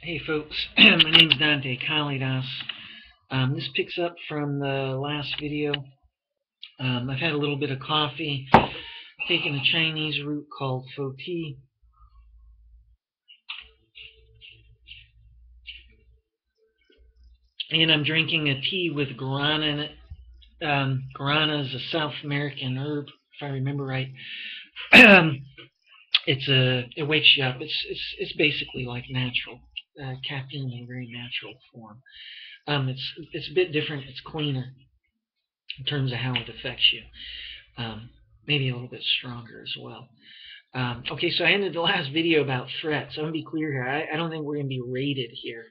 Hey folks, my name's Dante, Kalidas. This picks up from the last video. I've had a little bit of coffee, taken a Chinese root called pho tea, and I'm drinking a tea with guarana in it. Guarana is a South American herb, if I remember right. It wakes you up. It's basically like natural caffeine in a very natural form. It's a bit different. It's cleaner in terms of how it affects you. Maybe a little bit stronger as well. Okay, so I ended the last video about threats. I'm going to be clear here. I don't think we're going to be raided here.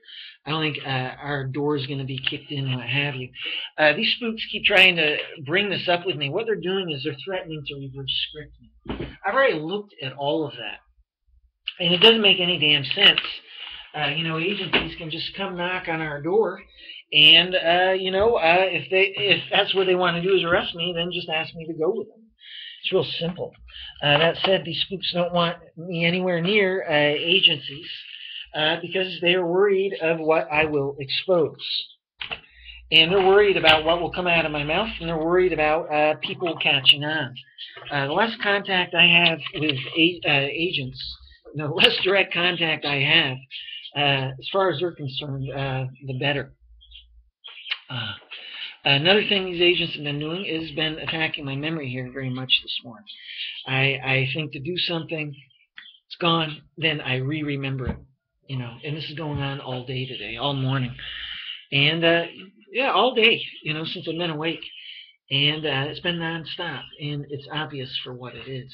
I don't think our door is going to be kicked in, what have you. These spooks keep trying to bring this up with me. What they're doing is they're threatening to reverse script me. I've already looked at all of that, and it doesn't make any damn sense. Agencies can just come knock on our door, and if that's what they want to do is arrest me, then just ask me to go with them. It's real simple. That said, these spooks don't want me anywhere near agencies because they are worried of what I will expose. And they're worried about what will come out of my mouth, and they're worried about people catching on. The less contact I have with agents, the less direct contact I have, as far as they're concerned, the better. Another thing these agents have been doing is been attacking my memory here very much this morning. I think to do something, it's gone, then I remember it, and this is going on all day today, all morning, and all day, since I've been awake, and it's been nonstop, and it's obvious for what it is.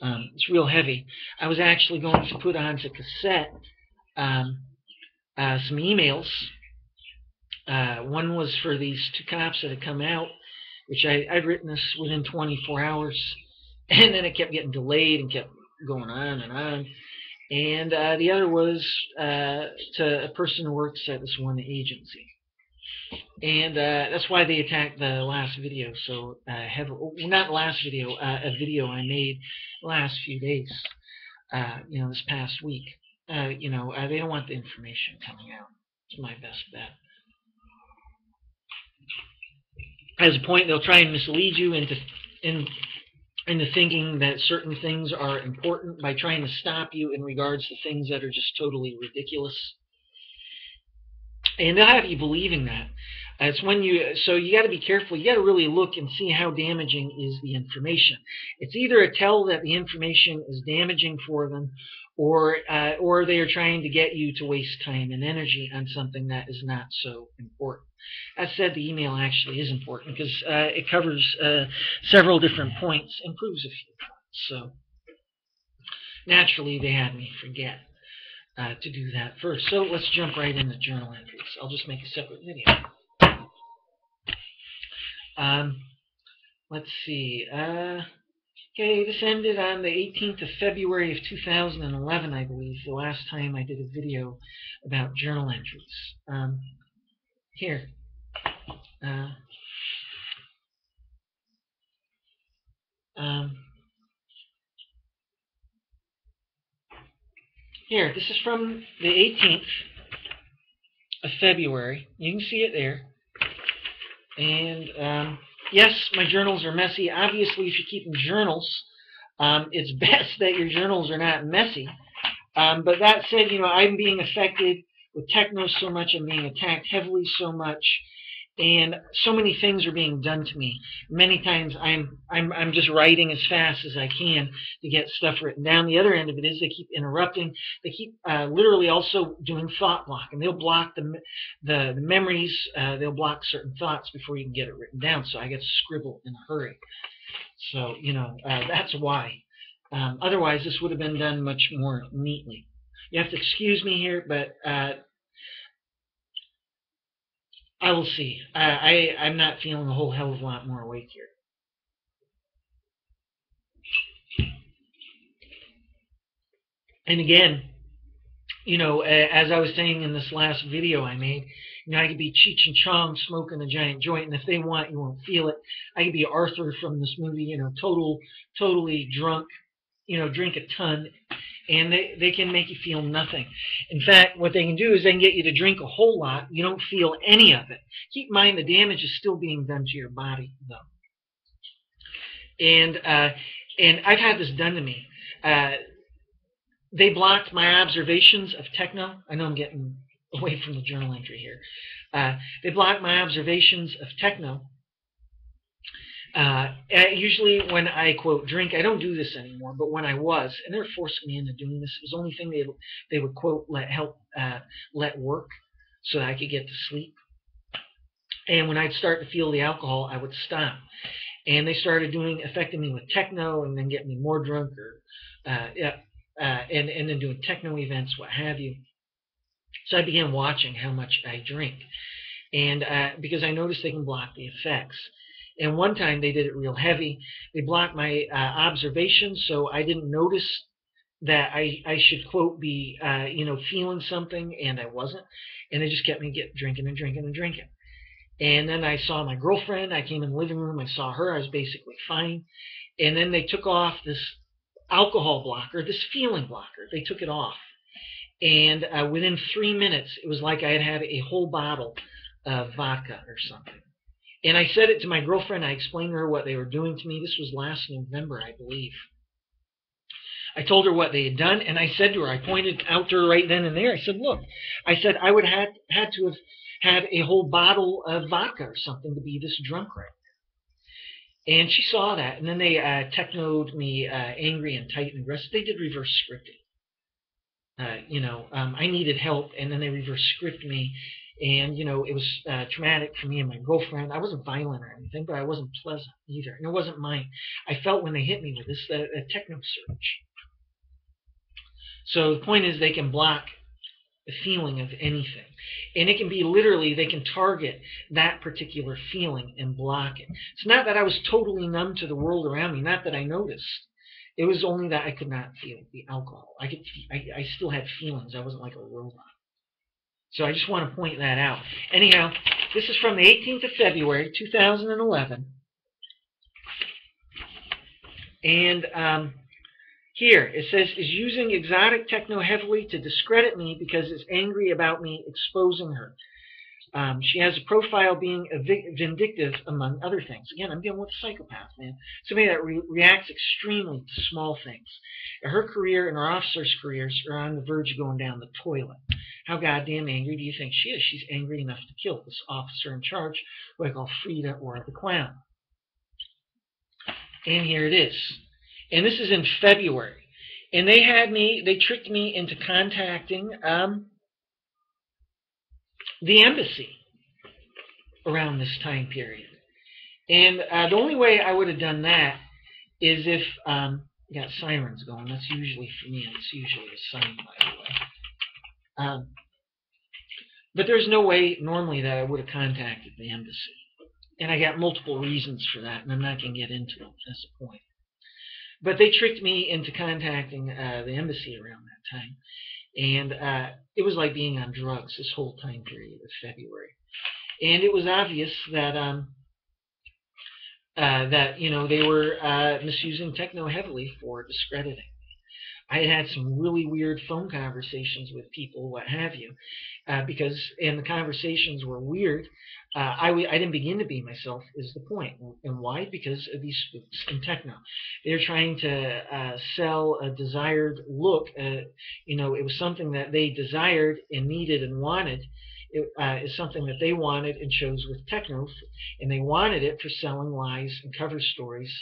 It's real heavy. I was actually going to put onto cassette some emails. One was for these two cops that had come out, which I'd written this within 24 hours, and then it kept getting delayed and kept going on and on. And the other was to a person who works at this one agency. And that's why they attacked the last video so heavily. Well, not the last video, a video I made the last few days, this past week. They don't want the information coming out. It's my best bet. As a point, they'll try and mislead you into thinking that certain things are important by trying to stop you in regards to things that are just totally ridiculous. And they'll have you believing that. So you got to be careful. You got to really look and see how damaging is the information. It's either a tell that the information is damaging for them, or they are trying to get you to waste time and energy on something that is not so important. As said, the email actually is important because it covers several different points and proves a few points. So naturally, they had me forget to do that first. So let's jump right into journal entries. I'll just make a separate video. Let's see. Okay, this ended on the 18th of February of 2011, I believe, the last time I did a video about journal entries. Here. Here, this is from the 18th of February. You can see it there. And yes, my journals are messy. Obviously, if you're keeping journals, it's best that your journals are not messy. But that said, I'm being affected with Techno so much. I'm being attacked heavily so much. And so many things are being done to me. Many times I'm just writing as fast as I can to get stuff written down. The other end of it is they keep interrupting. They keep literally also doing thought block, and they'll block the memories. They'll block certain thoughts before you can get it written down. So I get to scribble in a hurry. So that's why. Otherwise, this would have been done much more neatly. You have to excuse me here, but I will see. I'm not feeling a whole hell of a lot more awake here. And again, as I was saying in this last video I made, I could be Cheech and Chong smoking a giant joint, and if they want, you won't feel it. I could be Arthur from this movie, totally drunk, drink a ton, And they can make you feel nothing. In fact, what they can do is they can get you to drink a whole lot. You don't feel any of it. Keep in mind the damage is still being done to your body, though. And I've had this done to me. They blocked my observations of techno. I know I'm getting away from the journal entry here. They blocked my observations of techno. Usually when I, quote, drink, I don't do this anymore, but when I was, and they were forcing me into doing this, it was the only thing they would, quote, let work so that I could get to sleep. And when I'd start to feel the alcohol, I would stop. And they started affecting me with techno and then getting me more drunk and then doing techno events, what have you. So I began watching how much I drink. And because I noticed they can block the effects. And one time they did it real heavy. They blocked my observations, so I didn't notice that I should, quote, be, feeling something, and I wasn't. And they just kept me drinking and drinking and drinking. And then I saw my girlfriend. I came in the living room. I saw her. I was basically fine. And then they took off this alcohol blocker, this feeling blocker. They took it off. And within 3 minutes, it was like I had a whole bottle of vodka or something. And I said it to my girlfriend. I explained to her what they were doing to me. This was last November, I believe. I told her what they had done, and I said to her, I pointed out to her right then and there. I said, look, I said I would have had to have had a whole bottle of vodka or something to be this drunk right now. And she saw that, and then they technoed me angry and tight and aggressive. They did reverse scripting. I needed help, and then they reverse script me. And, it was traumatic for me and my girlfriend. I wasn't violent or anything, but I wasn't pleasant either. And it wasn't mine. I felt when they hit me with this, a techno surge. So the point is they can block the feeling of anything. And it can be literally, they can target that particular feeling and block it. It's not that I was totally numb to the world around me, not that I noticed. It was only that I could not feel the alcohol. I still had feelings. I wasn't like a robot. So I just want to point that out. Anyhow, this is from the 18th of February, 2011. And here it says, is using exotic techno heavily to discredit me because it's angry about me exposing her. She has a profile being vindictive, among other things. Again, I'm dealing with a psychopath, man. Somebody that reacts extremely to small things. Her career and her officers' careers are on the verge of going down the toilet. How goddamn angry do you think she is? She's angry enough to kill this officer in charge, who I call Frida or the Clown. And here it is. And this is in February. And they tricked me into contacting the embassy around this time period. And the only way I would have done that is if, got sirens going. That's usually for me. It's usually a sign, by the way. But there's no way normally that I would have contacted the embassy. And I got multiple reasons for that, and I'm not going to get into them. That's the point. But they tricked me into contacting the embassy around that time. And it was like being on drugs this whole time period of February. And it was obvious that they were misusing techno heavily for discrediting. I had some really weird phone conversations with people, what have you, and the conversations were weird. I didn't begin to be myself, is the point. And why? Because of these spooks in techno. They're trying to sell a desired look. It was something that they desired and needed and wanted. It is something that they wanted and chose with techno, and they wanted it for selling lies and cover stories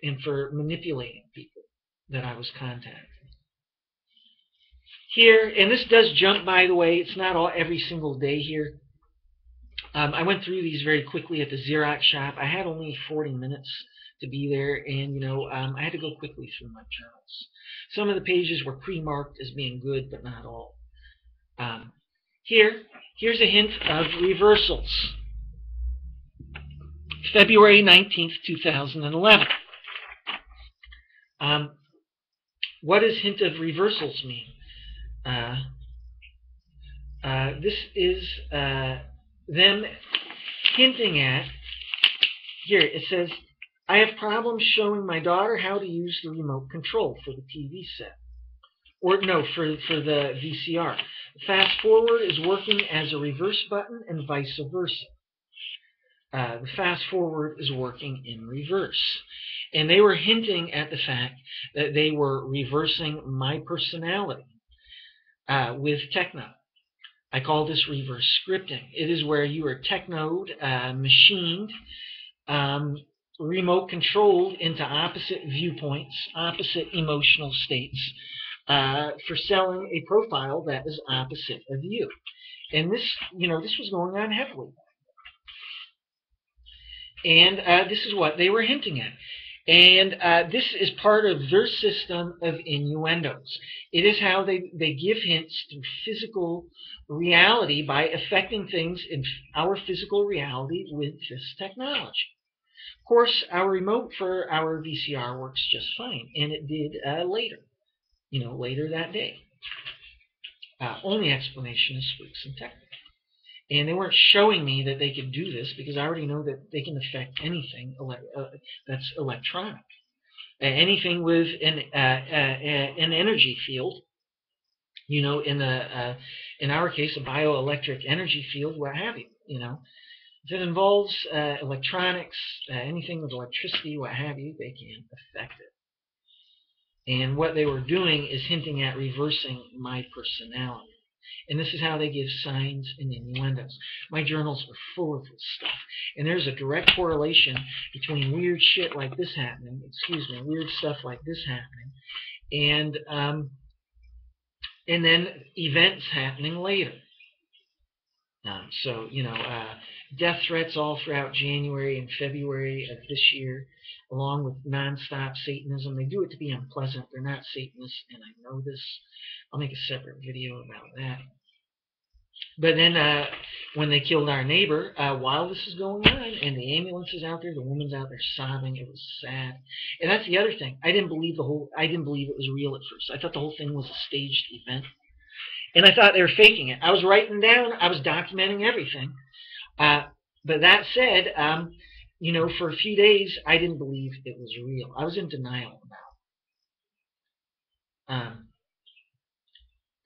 and for manipulating people that I was contacting. Here, and this does jump, by the way, it's not every single day here. I went through these very quickly at the Xerox shop. I had only 40 minutes to be there, and I had to go quickly through my journals. Some of the pages were pre-marked as being good, but not all. Here's a hint of reversals. February 19th, 2011. What does hint of reversals mean? This is them hinting at, here it says, I have problems showing my daughter how to use the remote control for the TV set. Or no, for the VCR. Fast forward is working as a reverse button and vice versa. The fast forward is working in reverse. And they were hinting at the fact that they were reversing my personality with Techno. I call this reverse scripting. It is where you are technoed, machined, remote controlled into opposite viewpoints, opposite emotional states, for selling a profile that is opposite of you. And this, this was going on heavily. And this is what they were hinting at. And this is part of their system of innuendos. It is how they give hints through physical reality by affecting things in our physical reality with this technology. Of course, our remote for our VCR works just fine, and it did later, later that day. Only explanation is spooks and Techno. And they weren't showing me that they could do this because I already know that they can affect anything that's electronic. Anything with an energy field, in our case, a bioelectric energy field, what have you. If it involves electronics, anything with electricity, what have you, they can affect it. And what they were doing is hinting at reversing my personality. And this is how they give signs and innuendos. My journals are full of this stuff. And there's a direct correlation between weird shit like this happening, weird stuff like this happening, and then events happening later. Death threats all throughout January and February of this year, along with nonstop Satanism. They do it to be unpleasant. They're not Satanists, and I know this. I'll make a separate video about that. But then when they killed our neighbor, while this is going on, and the ambulance is out there, the woman's out there sobbing. It was sad. And that's the other thing. I didn't believe it was real at first. I thought the whole thing was a staged event. And I thought they were faking it. I was writing down, I was documenting everything. But that said, for a few days, I didn't believe it was real. I was in denial about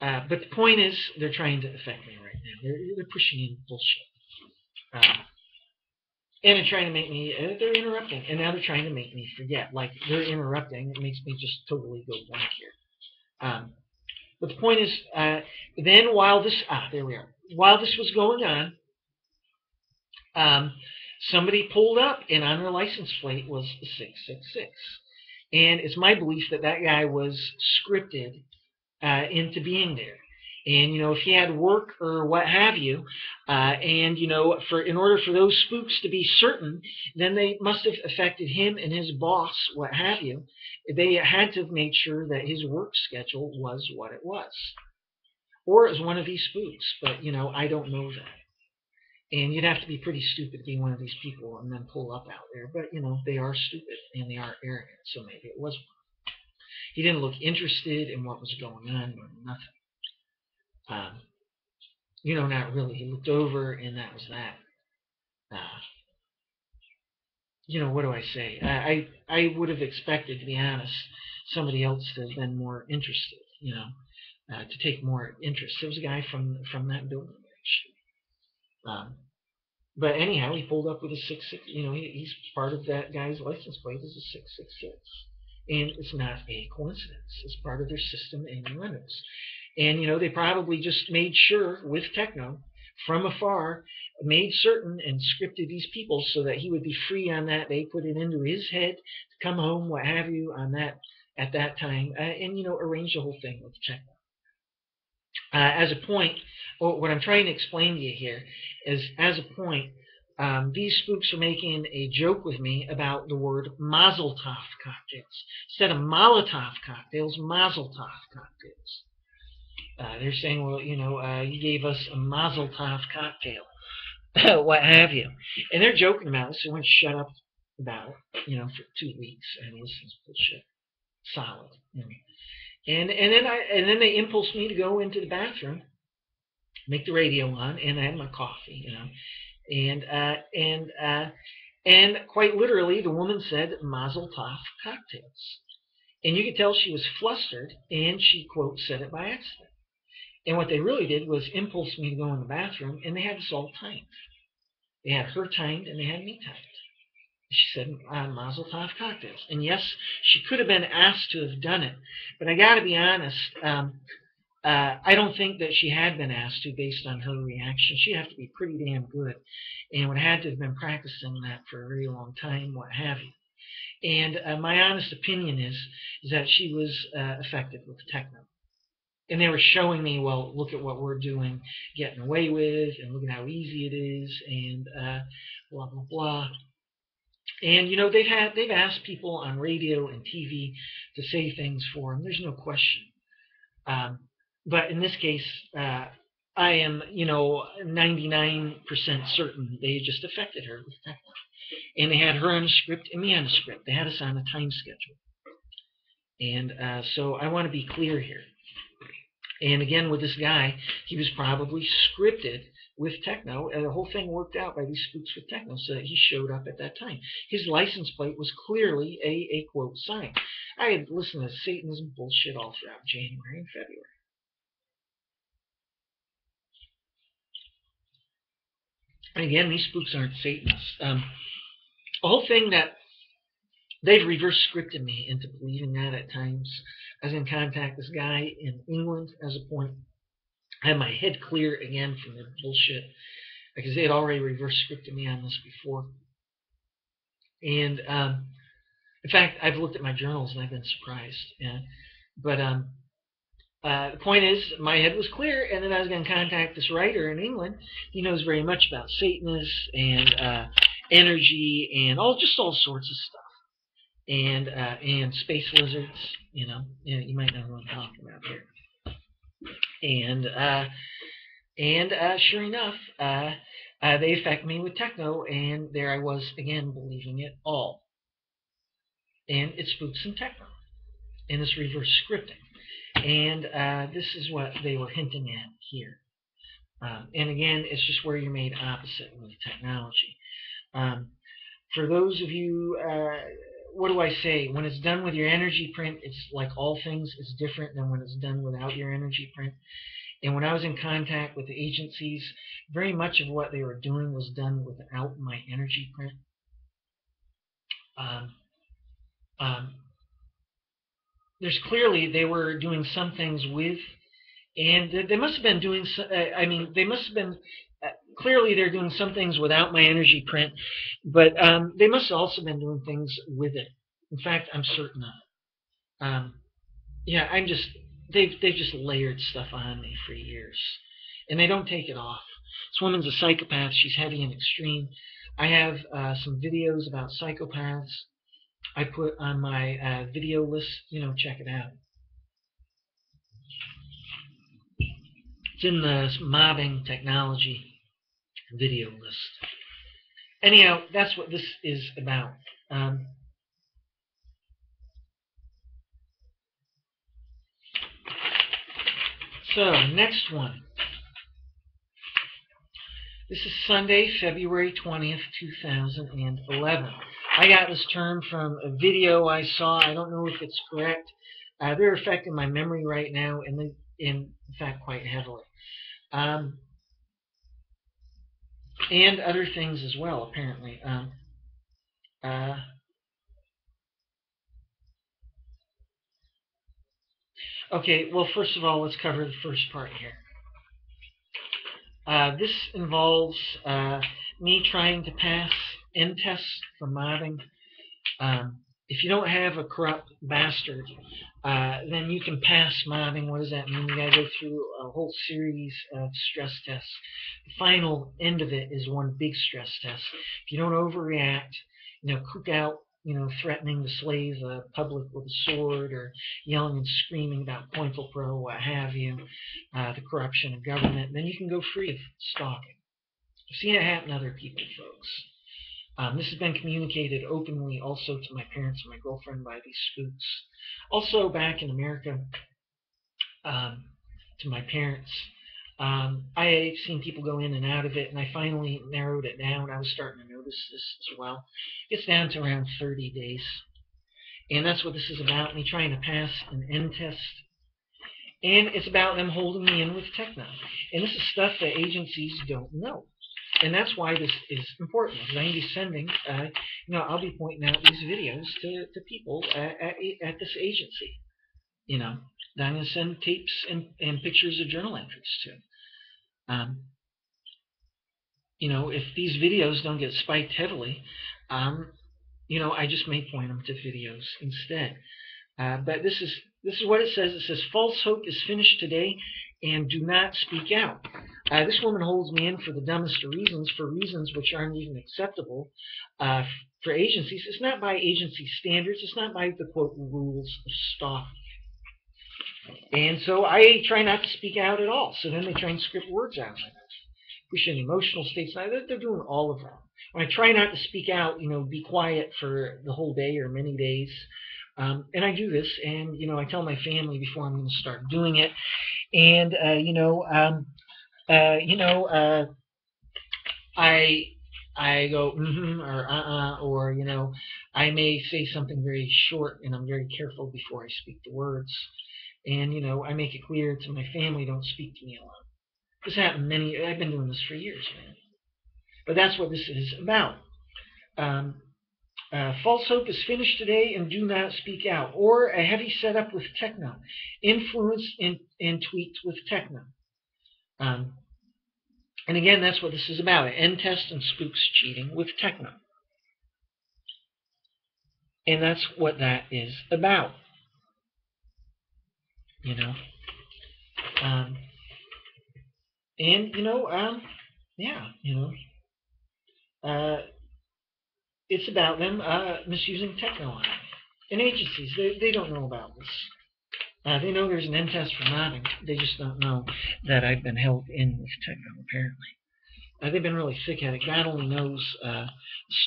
it. But the point is, they're trying to affect me right now. They're pushing in bullshit. And they're trying to make me, they're interrupting. And now they're trying to make me forget. Like, they're interrupting. It makes me just totally go blank here. But the point is, then while this, there we are. While this was going on, somebody pulled up, and on their license plate was 666. And it's my belief that that guy was scripted into being there. And, if he had work or what have you, and, in order for those spooks to be certain, then they must have affected him and his boss, what have you. They had to have made sure that his work schedule was what it was. Or it was one of these spooks, but, I don't know that. And you'd have to be pretty stupid to be one of these people and then pull up out there. But, they are stupid and they are arrogant, so maybe it was one. He didn't look interested in what was going on or nothing. Not really. He looked over and that was that. What do I say? I would have expected, to be honest, somebody else to have been more interested, to take more interest. There was a guy from that building, actually. But anyhow, he pulled up with a 666. He's part of that guy's license plate is a 666. And it's not a coincidence. It's part of their system and limits. And, they probably just made sure with Techno, from afar, made certain and scripted these people so that he would be free on that day, put it into his head to come home, what have you, on that at that time, and, arrange the whole thing with Techno. As a point, what I'm trying to explain to you here is, as a point, these spooks are making a joke with me about the word Mazel Tov cocktails. Instead of Molotov cocktails, Mazel Tov cocktails. They're saying, well, you gave us a Mazel Tov cocktail, what have you. And they're joking about this. So I went shut up about it, for 2 weeks. And listen to bullshit. Solid. And then they impulsed me to go into the bathroom, make the radio on, and I had my coffee, and quite literally, the woman said Mazel Tov cocktails. And you could tell she was flustered, and she, quote, said it by accident. And what they really did was impulse me to go in the bathroom, and they had us all timed. They had her timed, and they had me timed. She said, Mazel Tov cocktails. And yes, she could have been asked to have done it, but I got to be honest, I don't think that she had been asked to based on her reaction. She'd have to be pretty damn good and would have had to have been practicing that for a very long time, what have you. And my honest opinion is that she was effective with techno. And they were showing me, well, look at what we're doing, getting away with, and look at how easy it is, and blah, blah, blah. And, you know, they've asked people on radio and TV to say things for them. There's no question. But in this case, I am, 99% certain they just affected her with techno. And they had her on a script and me on a script. They had us on a time schedule. And so I want to be clear here. And again, with this guy, he was probably scripted with techno, and the whole thing worked out by these spooks with techno so that he showed up at that time. His license plate was clearly a quote sign. I had listened to Satanism bullshit all throughout January and February. And again, these spooks aren't Satanists. The whole thing that they've reverse scripted me into believing that at times. I was in contact with this guy in England as a point. I had my head clear again from the bullshit because they had already reverse scripted me on this before. And in fact, I've looked at my journals and I've been surprised. Yeah. But the point is, my head was clear, and then I was going to contact this writer in England. He knows very much about Satanists and energy and all sorts of stuff. And space lizards, you might know who I'm talking about here. And sure enough, they affect me with techno, and there I was again believing it all. And it's spooks and techno, and it's reverse scripting, and this is what they were hinting at here. And again, it's just where you're made opposite with technology. For those of you, what do I say? When it's done with your energy print, it's like all things, it's different than when it's done without your energy print. And when I was in contact with the agencies, very much of what they were doing was done without my energy print. There's clearly they were doing some things with, and they must have been doing. They must have been. Clearly, they're doing some things without my energy print, but they must have also been doing things with it. In fact, I'm certain of it. Yeah, they've just layered stuff on me for years, and they don't take it off. This woman's a psychopath. She's heavy and extreme. I have some videos about psychopaths I put on my video list. Check it out. It's in the mobbing technology video list. Anyhow, that's what this is about. So, next one. This is Sunday, February 20th, 2011. I got this term from a video I saw. I don't know if it's correct. They're affecting my memory right now, and in fact, quite heavily. And other things as well, apparently. Okay, well, first of all, let's cover the first part here. This involves me trying to pass end tests for mobbing. If you don't have a corrupt bastard, then you can pass mobbing. What does that mean? You gotta go through a whole series of stress tests. The final end of it is one big stress test. If you don't overreact, cook out, threatening to slay the public with a sword, or yelling and screaming about Pointle Pro, what have you, the corruption of government, then you can go free of stalking. I've seen it happen to other people, folks. This has been communicated openly also to my parents and my girlfriend by these spooks. Also back in America, to my parents. I've seen people go in and out of it, and I finally narrowed it down. I was starting to notice this as well. It's down to around 30 days. And that's what this is about, me trying to pass an end test. And it's about them holding me in with Techno. And this is stuff that agencies don't know. And that's why this is important, because I'm going to be sending, I'll be pointing out these videos to people at this agency, that I'm going to send tapes and pictures of journal entries to. If these videos don't get spiked heavily, I just may point them to videos instead. But this is what it says. It says, false hope is finished today, and do not speak out. This woman holds me in for the dumbest of reasons, for reasons which aren't even acceptable for agencies. It's not by agency standards. It's not by the, quote, rules of stalking. And so I try not to speak out at all. So then they try and script words out of it. Pushing emotional states. They're doing all of that. When I try not to speak out, be quiet for the whole day or many days. And I do this, and I tell my family before I'm going to start doing it, and I go or I may say something very short, and I'm very careful before I speak the words, and I make it clear to my family, don't speak to me alone. This happened I've been doing this for years, man. But that's what this is about. False hope is finished today, and do not speak out. Or a heavy setup with Techno. Influence and tweaked with Techno. And again, that's what this is about. An end test and spooks cheating with Techno. And that's what that is about. It's about them misusing Techno on it. And agencies, they don't know about this. They know there's an end test for mobbing. They just don't know that I've been held in with Techno, apparently. They've been really thick-headed. God only knows the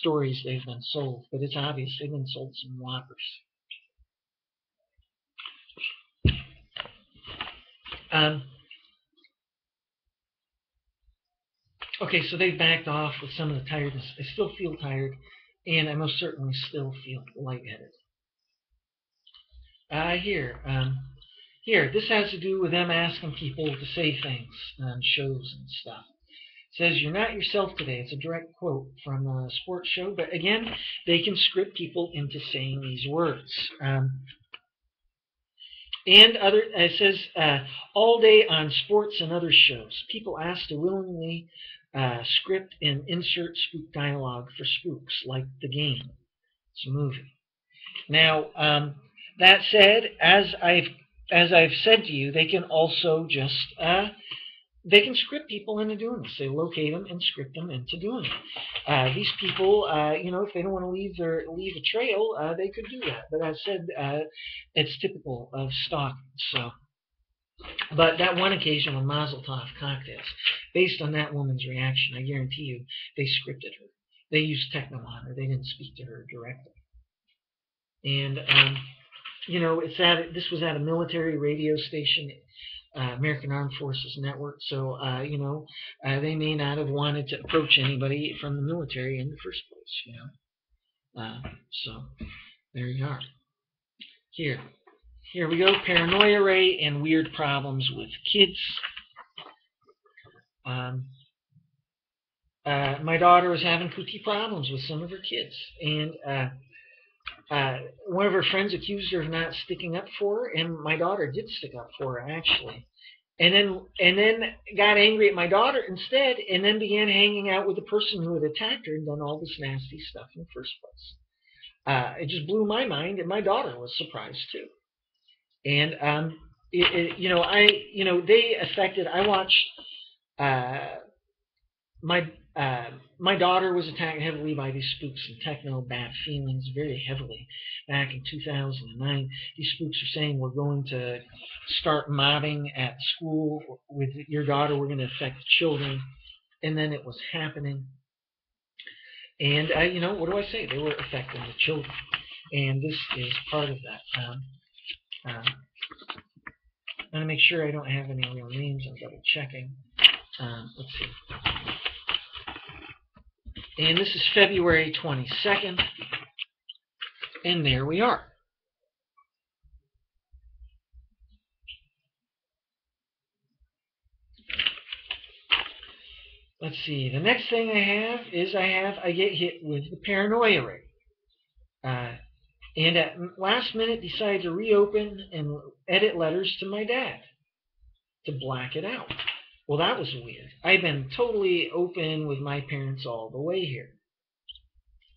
stories they've been sold, but it's obvious they've been sold some whoppers. Okay, so they've backed off with some of the tiredness. I still feel tired, and I most certainly still feel lightheaded. Here, this has to do with them asking people to say things on shows and stuff. It says, you're not yourself today. It's a direct quote from a sports show, but again, they can script people into saying these words. It says, all day on sports and other shows, people asked to willingly script and insert spook dialogue for spooks, like The Game. It's a movie. Now, that said, as I've said to you, they can also just they can script people into doing this. They locate them and script them into doing it. These people, if they don't want to leave a trail, they could do that. But as I said, it's typical of stalking. So, but that one occasion on Mazel Tov cocktails, based on that woman's reaction, I guarantee you, they scripted her. They used Techno on her. They didn't speak to her directly. And this was at a military radio station, American Armed Forces Network. So they may not have wanted to approach anybody from the military in the first place. So there you are. Here we go. Paranoia ray and weird problems with kids. My daughter was having cookie problems with some of her kids, and one of her friends accused her of not sticking up for her, and my daughter did stick up for her, actually. And then got angry at my daughter instead, and then began hanging out with the person who had attacked her and done all this nasty stuff in the first place. It just blew my mind, and my daughter was surprised too. And they affected. I watched my daughter was attacked heavily by these spooks and Techno, bad feelings, very heavily. Back in 2009, these spooks are saying, we're going to start mobbing at school with your daughter. We're going to affect children. And then it was happening. And, what do I say? They were affecting the children. And this is part of that. I'm going to make sure I don't have any real names. I'm double checking. Let's see. And this is February 22nd. And there we are. Let's see. The next thing I have is I get hit with the paranoia ray. And at last minute decided to reopen and edit letters to my dad to black it out. Well, that was weird. I've been totally open with my parents all the way here.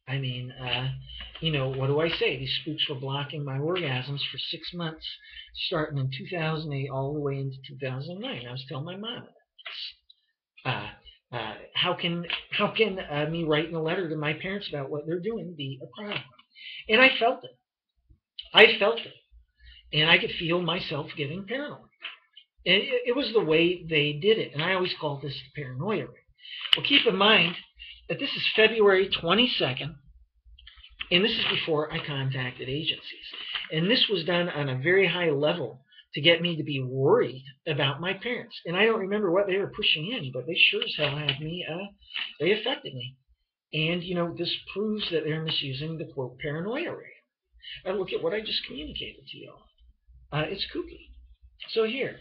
I mean, what do I say? These spooks were blocking my orgasms for 6 months, starting in 2008 all the way into 2009. I was telling my mom, how can me writing a letter to my parents about what they're doing be a problem? And I felt it. I felt it, and I could feel myself getting paranoid. And it was the way they did it, and I always call this the paranoia ring. Well, keep in mind that this is February 22nd, and this is before I contacted agencies. And this was done on a very high level to get me to be worried about my parents. And I don't remember what they were pushing in, but they sure as hell had me, they affected me. And, this proves that they're misusing the, quote, paranoia ray. Look at what I just communicated to y'all. It's kooky. So here,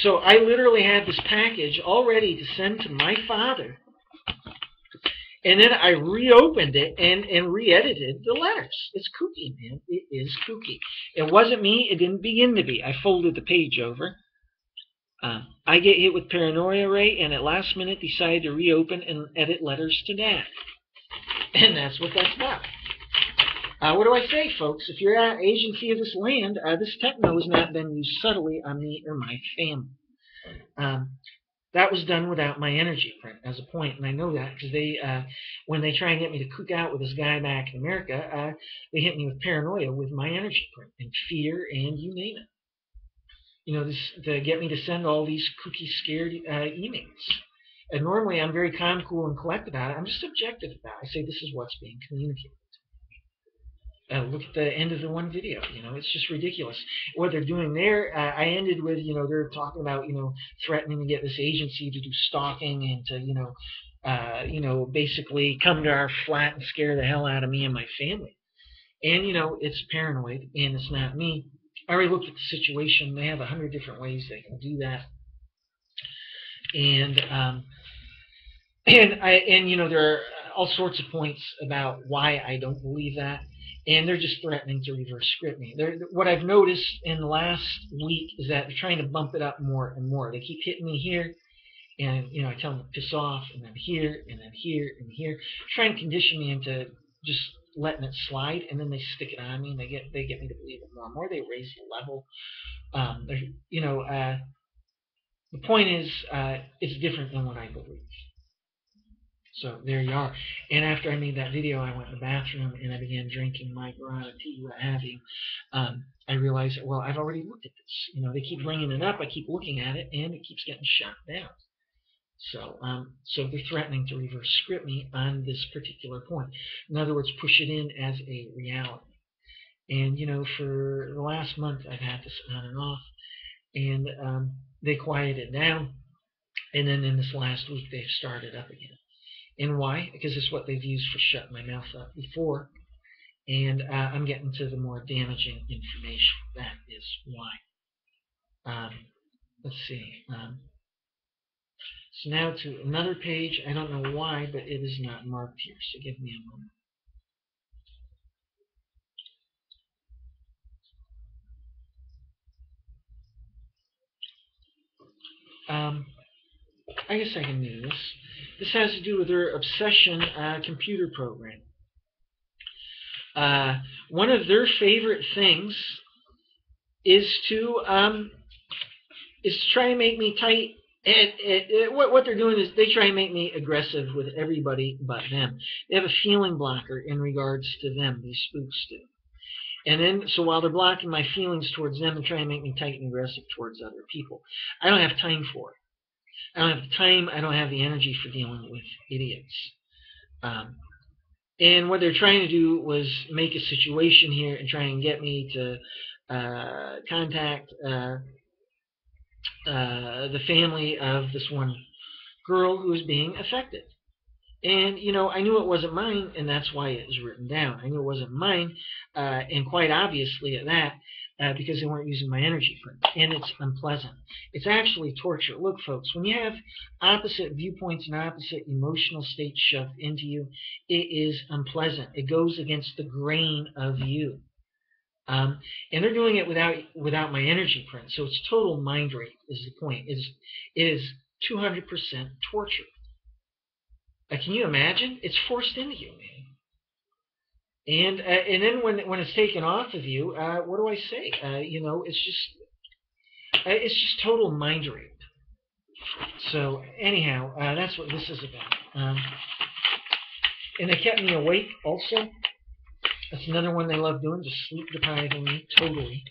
so I literally had this package all ready to send to my father, and then I reopened it and re-edited the letters. It's kooky, man. It is kooky. It wasn't me. It didn't begin to be. I folded the page over. I get hit with paranoia ray, and at last minute decided to reopen and edit letters to Dad. And that's what that's about. What do I say, folks? If you're at agency of this land, this techno has not been used subtly on me or my family. That was done without my energy print as a point, and I know that because when they try and get me to cook out with this guy back in America, they hit me with paranoia with my energy print and fear and you name it. This to get me to send all these kooky, scared emails. And normally I'm very calm, cool, and collected about it. I'm just objective about it. I say this is what's being communicated. Look at the end of the one video. It's just ridiculous what they're doing there. I ended with, they're talking about, threatening to get this agency to do stalking and to, basically come to our flat and scare the hell out of me and my family. And, it's paranoid, and it's not me. I already looked at the situation. They have 100 different ways they can do that. And there are all sorts of points about why I don't believe that. And they're just threatening to reverse script me. What I've noticed in the last week is that they're trying to bump it up more and more. They keep hitting me here, and I tell them to piss off, and then here, and then here, and here. Trying to condition me into just letting it slide, and then they stick it on me, and they get me to believe it more and more. They raise the level. The point is, it's different than what I believe. So there you are. And after I made that video, I went in the bathroom and I began drinking my guarana tea, what have you. I realized, well, I've already looked at this. They keep bringing it up. I keep looking at it, and it keeps getting shot down. So they're threatening to reverse script me on this particular point. In other words, push it in as a reality. And, for the last month, I've had this on and off. And they quieted down. And then in this last week, they've started up again. And why? Because it's what they've used for shutting my mouth up before. And I'm getting to the more damaging information. That is why. Let's see. So now to another page. I don't know why, but it is not marked here. So give me a moment. I guess I can do this. This has to do with their obsession computer program. One of their favorite things is to try and make me tight. What they're doing is they try and make me aggressive with everybody but them. They have a feeling blocker in regards to them. These spooks do. And then, so while they're blocking my feelings towards them, they try and make me tight and aggressive towards other people. I don't have time for it. I don't have the time. I don't have the energy for dealing with idiots. And what they're trying to do was make a situation here and try and get me to contact the family of this one girl who was being affected. And, I knew it wasn't mine, and that's why it was written down. I knew it wasn't mine, and quite obviously at that, because they weren't using my energy print, and it's unpleasant. It's actually torture. Look, folks, when you have opposite viewpoints and opposite emotional states shoved into you, it is unpleasant. It goes against the grain of you. And they're doing it without my energy print, so it's total mind rape is the point. It is 200% torture. Can you imagine? It's forced into you, man. And then when it's taken off of you, what do I say? It's just total mind rape. So anyhow, that's what this is about. And they kept me awake also. That's another one they love doing, just sleep depriving me totally.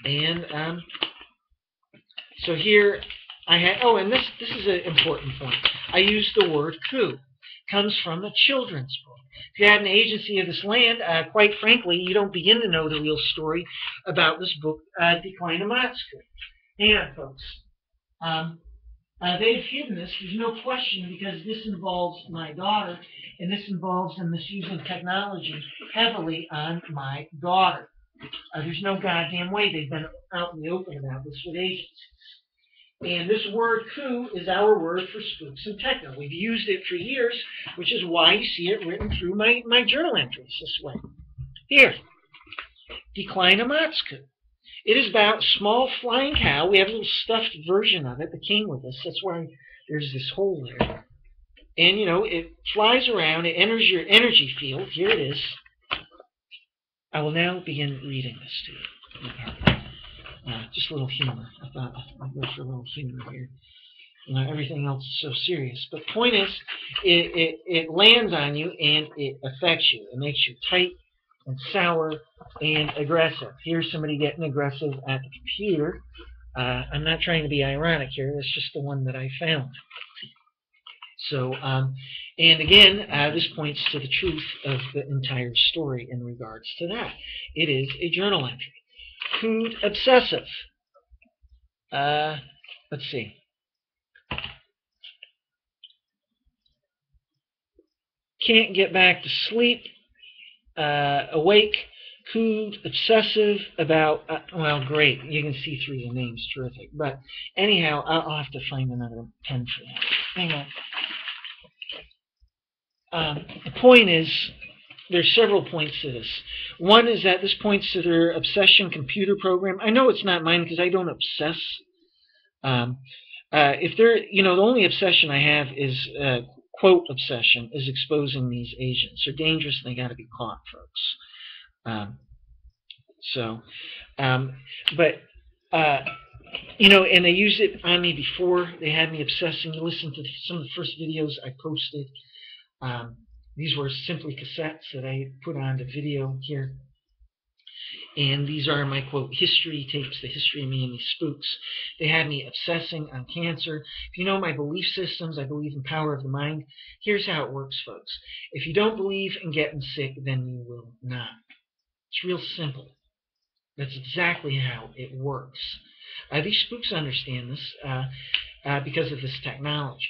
And so here I had, and this is an important point. I used the word coup. Comes from a children's book. If you had an agency of this land, quite frankly, you don't begin to know the real story about this book, Decline of Matsuku. Hang on, folks. They've hidden this, there's no question, because this involves my daughter, and this involves them misusing technology heavily on my daughter. There's no goddamn way they've been out in the open about this with agencies. And this word coup is our word for spooks and techno. We've used it for years, which is why you see it written through my journal entries this way. Here, Decline of Matsuku. It is about small flying cow. We have a little stuffed version of it that came with us. That's why there's this hole there. And, it flies around. It enters your energy field. Here it is. I will now begin reading this to you. Just a little humor. I thought I'd go for a little humor here. Everything else is so serious. But the point is, it lands on you and it affects you. It makes you tight and sour and aggressive. Here's somebody getting aggressive at the computer. I'm not trying to be ironic here. That's just the one that I found. So, and again, this points to the truth of the entire story in regards to that. It is a journal entry. Food obsessive. Let's see. Can't get back to sleep. Awake. Food obsessive about. Well, great. You can see through the names. Terrific. But anyhow, I'll have to find another pen for that. Hang on. The point is, there's several points to this. One is that this points to their obsession computer program. I know it's not mine because I don't obsess. If they're, the only obsession I have is, quote, obsession, is exposing these agents. They're dangerous and they got to be caught, folks. And they used it on me before. They had me obsessing. You listen to some of the first videos I posted. These were simply cassettes that I put onto video here. And these are my, quote, history tapes, the history of me and these spooks. They had me obsessing on cancer. If you know my belief systems, I believe in power of the mind. Here's how it works, folks. If you don't believe in getting sick, then you will not. It's real simple. That's exactly how it works. These spooks understand this because of this technology.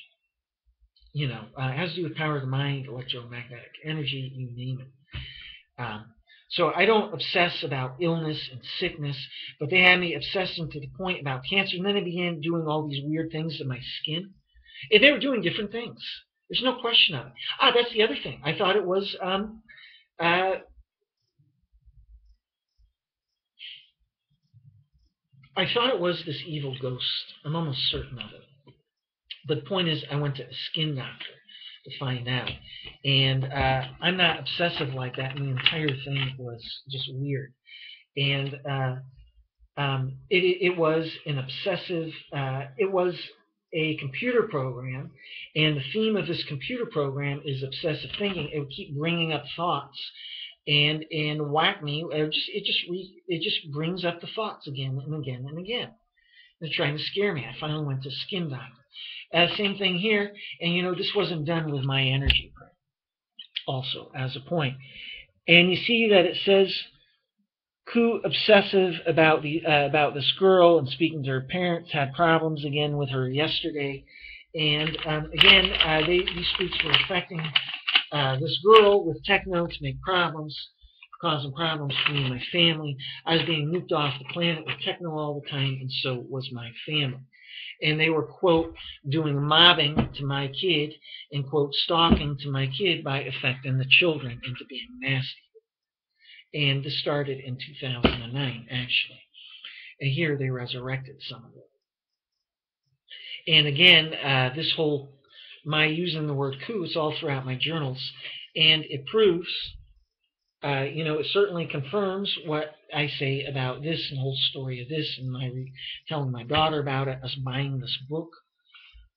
It has to do with power of the mind, electromagnetic energy, you name it. So I don't obsess about illness and sickness, but they had me obsessing to the point about cancer, and then they began doing all these weird things to my skin. And they were doing different things. There's no question of it. That's the other thing. I thought it was this evil ghost. I'm almost certain of it. But the point is, I went to a skin doctor to find out. And I'm not obsessive like that, and the entire thing was just weird. And it was an obsessive, it was a computer program, and the theme of this computer program is obsessive thinking. It would keep bringing up thoughts and whack me. It just brings up the thoughts again and again and again. They're trying to scare me. I finally went to a skin doctor. Same thing here, and this wasn't done with my energy print. Also, as a point, and you see that it says, "Who obsessive about this girl and speaking to her parents, had problems again with her yesterday," and again, these spooks were affecting this girl with techno to make problems, causing problems for me and my family. I was being nuked off the planet with Techno all the time, and so was my family. And they were, quote, doing mobbing to my kid and, quote, stalking to my kid by affecting the children into being nasty. And this started in 2009, actually. And here they resurrected some of it. And again, this whole, my using the word coup, it's all throughout my journals. And it proves, it certainly confirms what I say about this and the whole story of this, and my telling my daughter about it, us buying this book,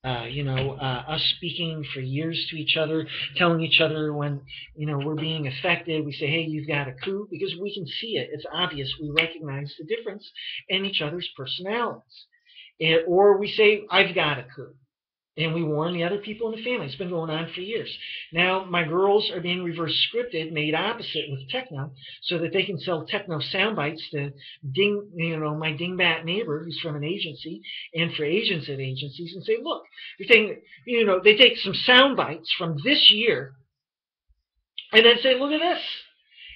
us speaking for years to each other, telling each other when, we're being affected, we say, hey, you've got a coup, because we can see it. It's obvious. We recognize the difference in each other's personalities. Or we say, I've got a coup. And we warn the other people in the family. It's been going on for years. Now my girls are being reverse scripted, made opposite with Techno, so that they can sell Techno sound bites to my dingbat neighbor who's from an agency, and for agents at agencies, and say, look, they take some sound bites from this year, and then say, look at this.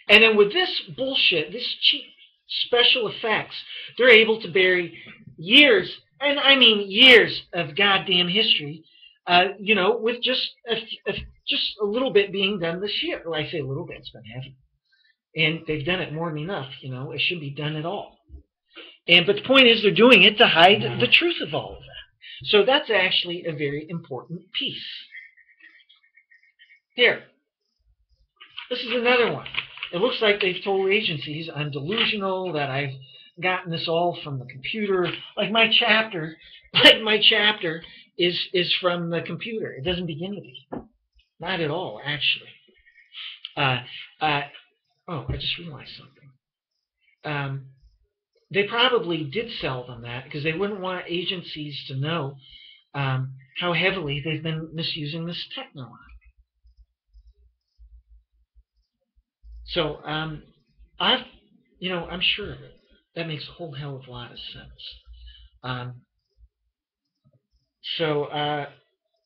And then with this bullshit, this cheap special effects, they're able to bury years, and I mean years of goddamn history, with just a little bit being done this year. Well, I say a little bit, it's been heavy. And they've done it more than enough, it should be done at all. But the point is, they're doing it to hide the truth of all of that. So that's actually a very important piece. Here. This is another one. It looks like they've told agencies I'm delusional, that I've gotten this all from the computer. Like my chapter is from the computer. It doesn't begin to be. Not at all, actually. I just realized something. They probably did sell them that because they wouldn't want agencies to know how heavily they've been misusing this Techno on. So I'm sure of it. That makes a whole hell of a lot of sense.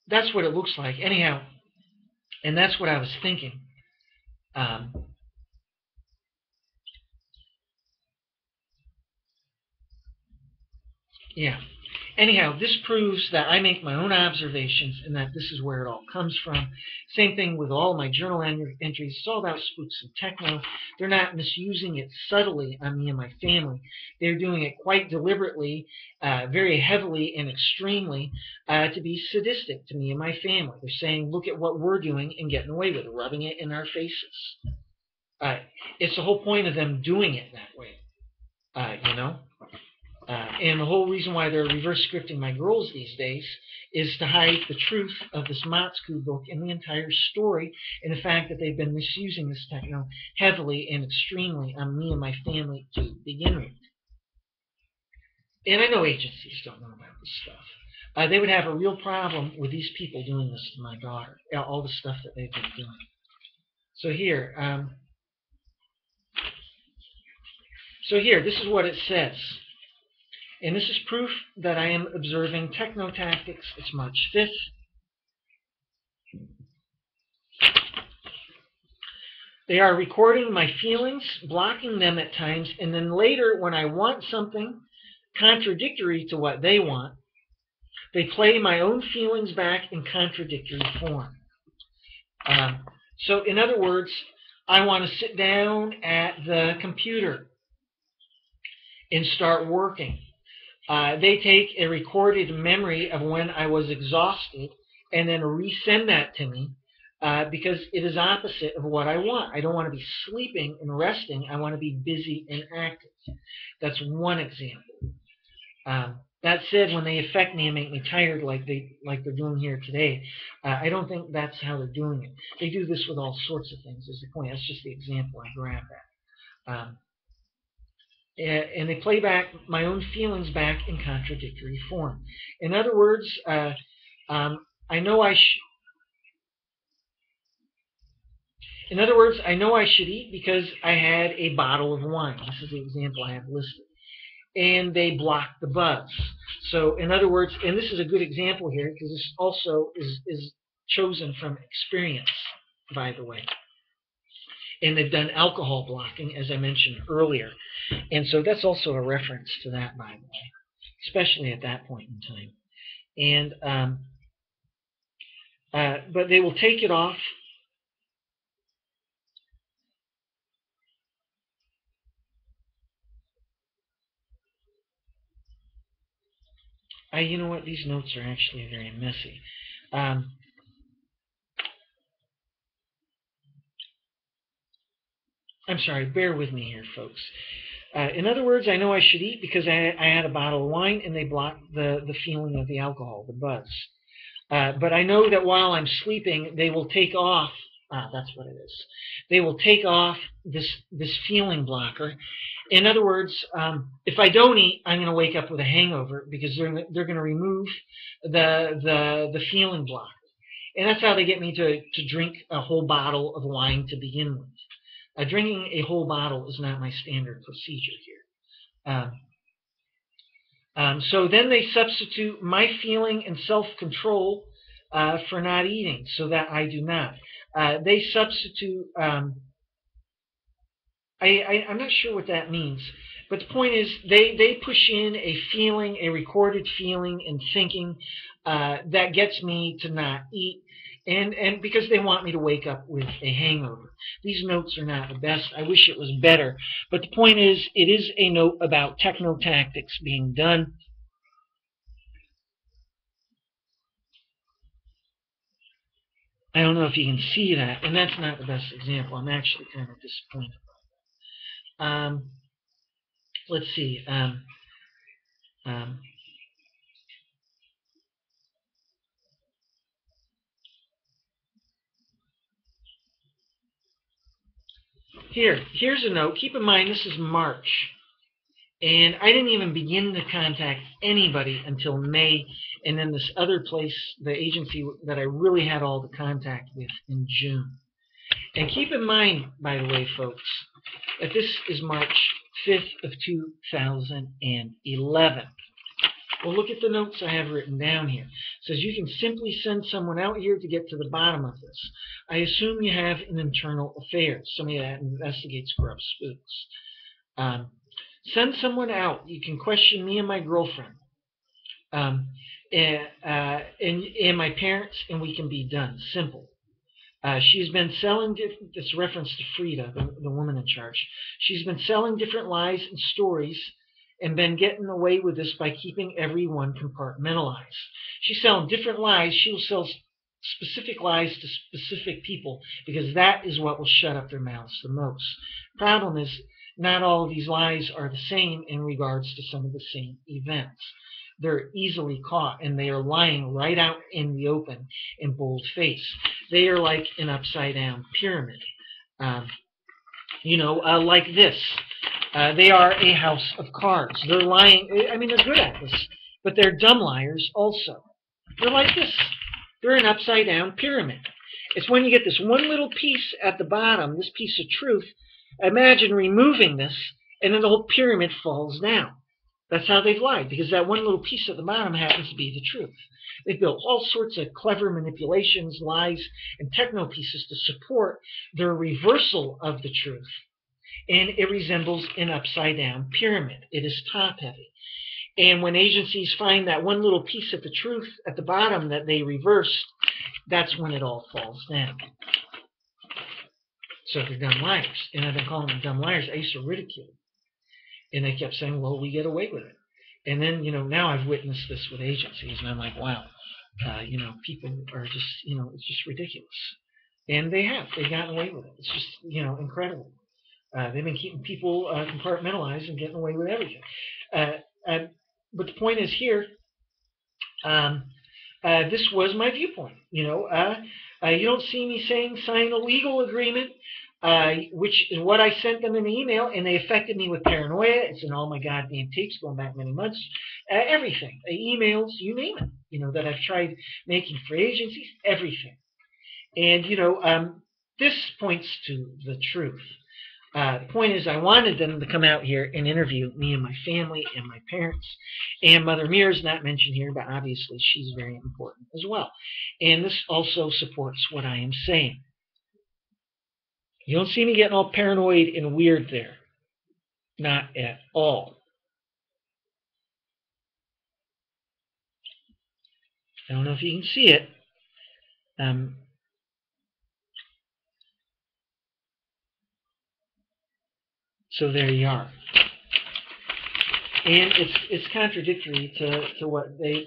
That's what it looks like. Anyhow, and that's what I was thinking. Yeah. Anyhow, this proves that I make my own observations and that this is where it all comes from. Same thing with all my journal entries. It's all about spooks and Techno. They're not misusing it subtly on me and my family. They're doing it quite deliberately, very heavily and extremely, to be sadistic to me and my family. They're saying, look at what we're doing and getting away with it, rubbing it in our faces. It's the whole point of them doing it that way, and the whole reason why they're reverse scripting my girls these days is to hide the truth of this Motzku book and the entire story, and the fact that they've been misusing this Techno heavily and extremely on me and my family to begin with. And I know agencies don't know about this stuff. They would have a real problem with these people doing this to my daughter, all the stuff that they've been doing. So here, this is what it says. And this is proof that I am observing Techno tactics. It's March 5th. They are recording my feelings, blocking them at times, and then later when I want something contradictory to what they want, they play my own feelings back in contradictory form. So in other words, I want to sit down at the computer and start working. They take a recorded memory of when I was exhausted and then resend that to me because it is opposite of what I want. I don't want to be sleeping and resting. I want to be busy and active. That's one example. That said, when they affect me and make me tired like they're doing here today, I don't think that's how they're doing it. They do this with all sorts of things, is the point. That's just the example I grabbed at. And they play back my own feelings back in contradictory form. In other words, I know I should eat because I had a bottle of wine. This is the example I have listed. And they block the buzz. So in other words, and this is a good example here because this also is chosen from experience, by the way. And they've done alcohol blocking, as I mentioned earlier. And so that's also a reference to that, by the way, especially at that point in time. And but they will take it off. You know what? These notes are actually very messy. I'm sorry, bear with me here, folks. In other words, I know I should eat because I had a bottle of wine and they blocked the feeling of the alcohol, the buzz. But I know that while I'm sleeping, they will take off. That's what it is. They will take off this feeling blocker. In other words, if I don't eat, I'm going to wake up with a hangover because they're going to remove the feeling blocker. And that's how they get me to drink a whole bottle of wine to begin with. Drinking a whole bottle is not my standard procedure here. So then they substitute my feeling and self-control for not eating, so that I do not. They substitute, I'm not sure what that means, but the point is they push in a feeling, a recorded feeling and thinking that gets me to not eat, and because they want me to wake up with a hangover. These notes are not the best. I wish it was better. But the point is, it is a note about techno tactics being done. I don't know if you can see that, and that's not the best example. I'm actually kind of disappointed. Let's see. Here's a note. Keep in mind, this is March. And I didn't even begin to contact anybody until May, and then this other place, the agency that I really had all the contact with in June. And keep in mind, by the way, folks, that this is March 5th of 2011. Well, look at the notes I have written down here. It says you can simply send someone out here to get to the bottom of this. I assume you have an internal affairs, somebody that investigates corrupt spooks. Send someone out. You can question me and my girlfriend, and my parents, and we can be done. Simple. She's been selling, this reference to Frida, the woman in charge. She's been selling different lies and stories and been getting away with this by keeping everyone compartmentalized. She's selling different lies. She'll sell specific lies to specific people because that is what will shut up their mouths the most. Problem is, not all of these lies are the same in regards to some of the same events. They're easily caught, and they are lying right out in the open in bold face. They are like an upside-down pyramid. Like this. They are a house of cards. They're lying. I mean, they're good at this, but they're dumb liars also. They're like this. They're an upside-down pyramid. It's when you get this one little piece at the bottom, this piece of truth. Imagine removing this, and then the whole pyramid falls down. That's how they've lied, because that one little piece at the bottom happens to be the truth. They've built all sorts of clever manipulations, lies, and techno pieces to support their reversal of the truth. And it resembles an upside-down pyramid. It is top-heavy. And when agencies find that one little piece of the truth at the bottom that they reversed, that's when it all falls down. So they're dumb liars. And I've been calling them dumb liars. I used to ridicule them. And they kept saying, well, we get away with it. And then, now I've witnessed this with agencies, and I'm like, wow, people are just, it's just ridiculous. And they've gotten away with it. It's just, incredible. They've been keeping people compartmentalized and getting away with everything. But the point is here, this was my viewpoint. You don't see me saying sign a legal agreement, which is what I sent them in the email, and they affected me with paranoia. It's in all my goddamn tapes going back many months. Everything, emails, you name it, that I've tried making for agencies, everything. And, this points to the truth. The point is, I wanted them to come out here and interview me and my family and my parents. And Mother Mira's not mentioned here, but obviously she's very important as well. And this also supports what I am saying. You don't see me getting all paranoid and weird there. Not at all. I don't know if you can see it. Um, so there you are. And it's contradictory to what they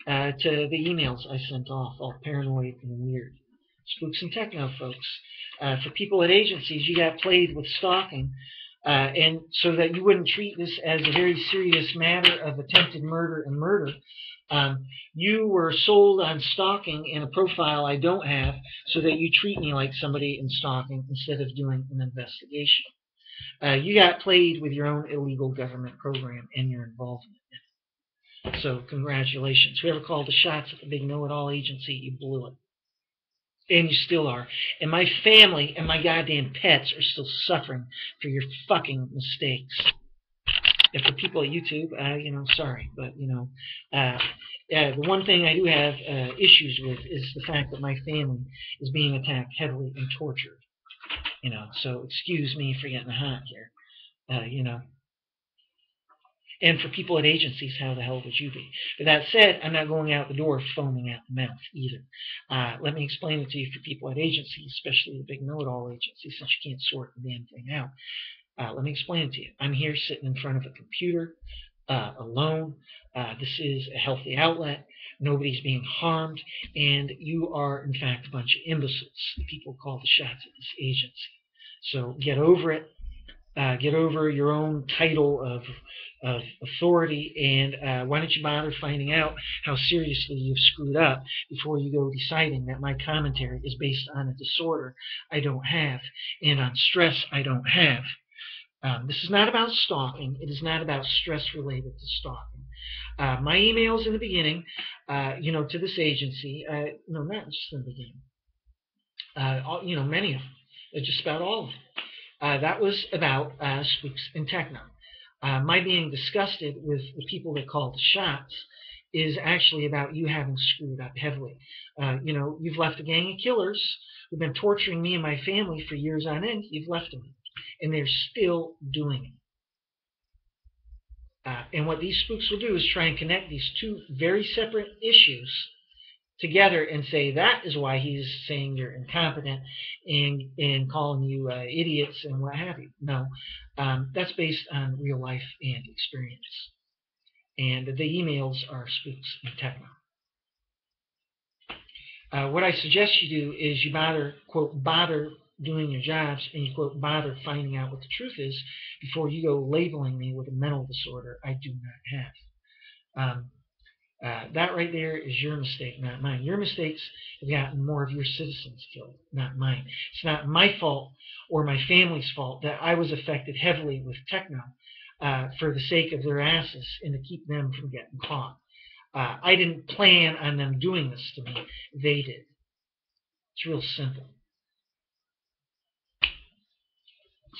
to the emails I sent off, all paranoid and weird. Spooks and techno, folks. For people at agencies, you got played with stalking, and so that you wouldn't treat this as a very serious matter of attempted murder and murder. You were sold on stalking in a profile I don't have, so that you treat me like somebody in stalking instead of doing an investigation. You got played with your own illegal government program and your involvement in it. So congratulations. Whoever called the shots at the big know-it-all agency, you blew it. And you still are. And my family and my goddamn pets are still suffering for your fucking mistakes. And for people at YouTube, sorry, but the one thing I do have issues with is the fact that my family is being attacked heavily and tortured. So excuse me for getting hot here. And for people at agencies, how the hell would you be? But that said, I'm not going out the door foaming at the mouth either. Let me explain it to you for people at agencies, especially the big know-it-all agencies, since you can't sort the damn thing out. Let me explain it to you. I'm here sitting in front of a computer, alone. This is a healthy outlet. Nobody's being harmed, and you are, in fact, a bunch of imbeciles. People call the shots at this agency. So get over it. Get over your own title of authority, and why don't you bother finding out how seriously you've screwed up before you go deciding that my commentary is based on a disorder I don't have and on stress I don't have. This is not about stalking. It is not about stress related to stalking. My emails in the beginning, to this agency, not just in the beginning, many of them, just about all of them. That was about spooks and techno. My being disgusted with the people that called the shots is actually about you having screwed up heavily. You've left a gang of killers who've been torturing me and my family for years on end. You've left them, and they're still doing it. And what these spooks will do is try and connect these two very separate issues together and say that is why he's saying you're incompetent and calling you idiots and what have you. No, that's based on real life and experience. And the emails are spooks and techno. What I suggest you do is you bother doing your jobs, and you bother finding out what the truth is before you go labeling me with a mental disorder I do not have. That right there is your mistake, not mine. Your mistakes have gotten more of your citizens killed, not mine. It's not my fault or my family's fault that I was affected heavily with techno for the sake of their asses and to keep them from getting caught. I didn't plan on them doing this to me. They did. It's real simple.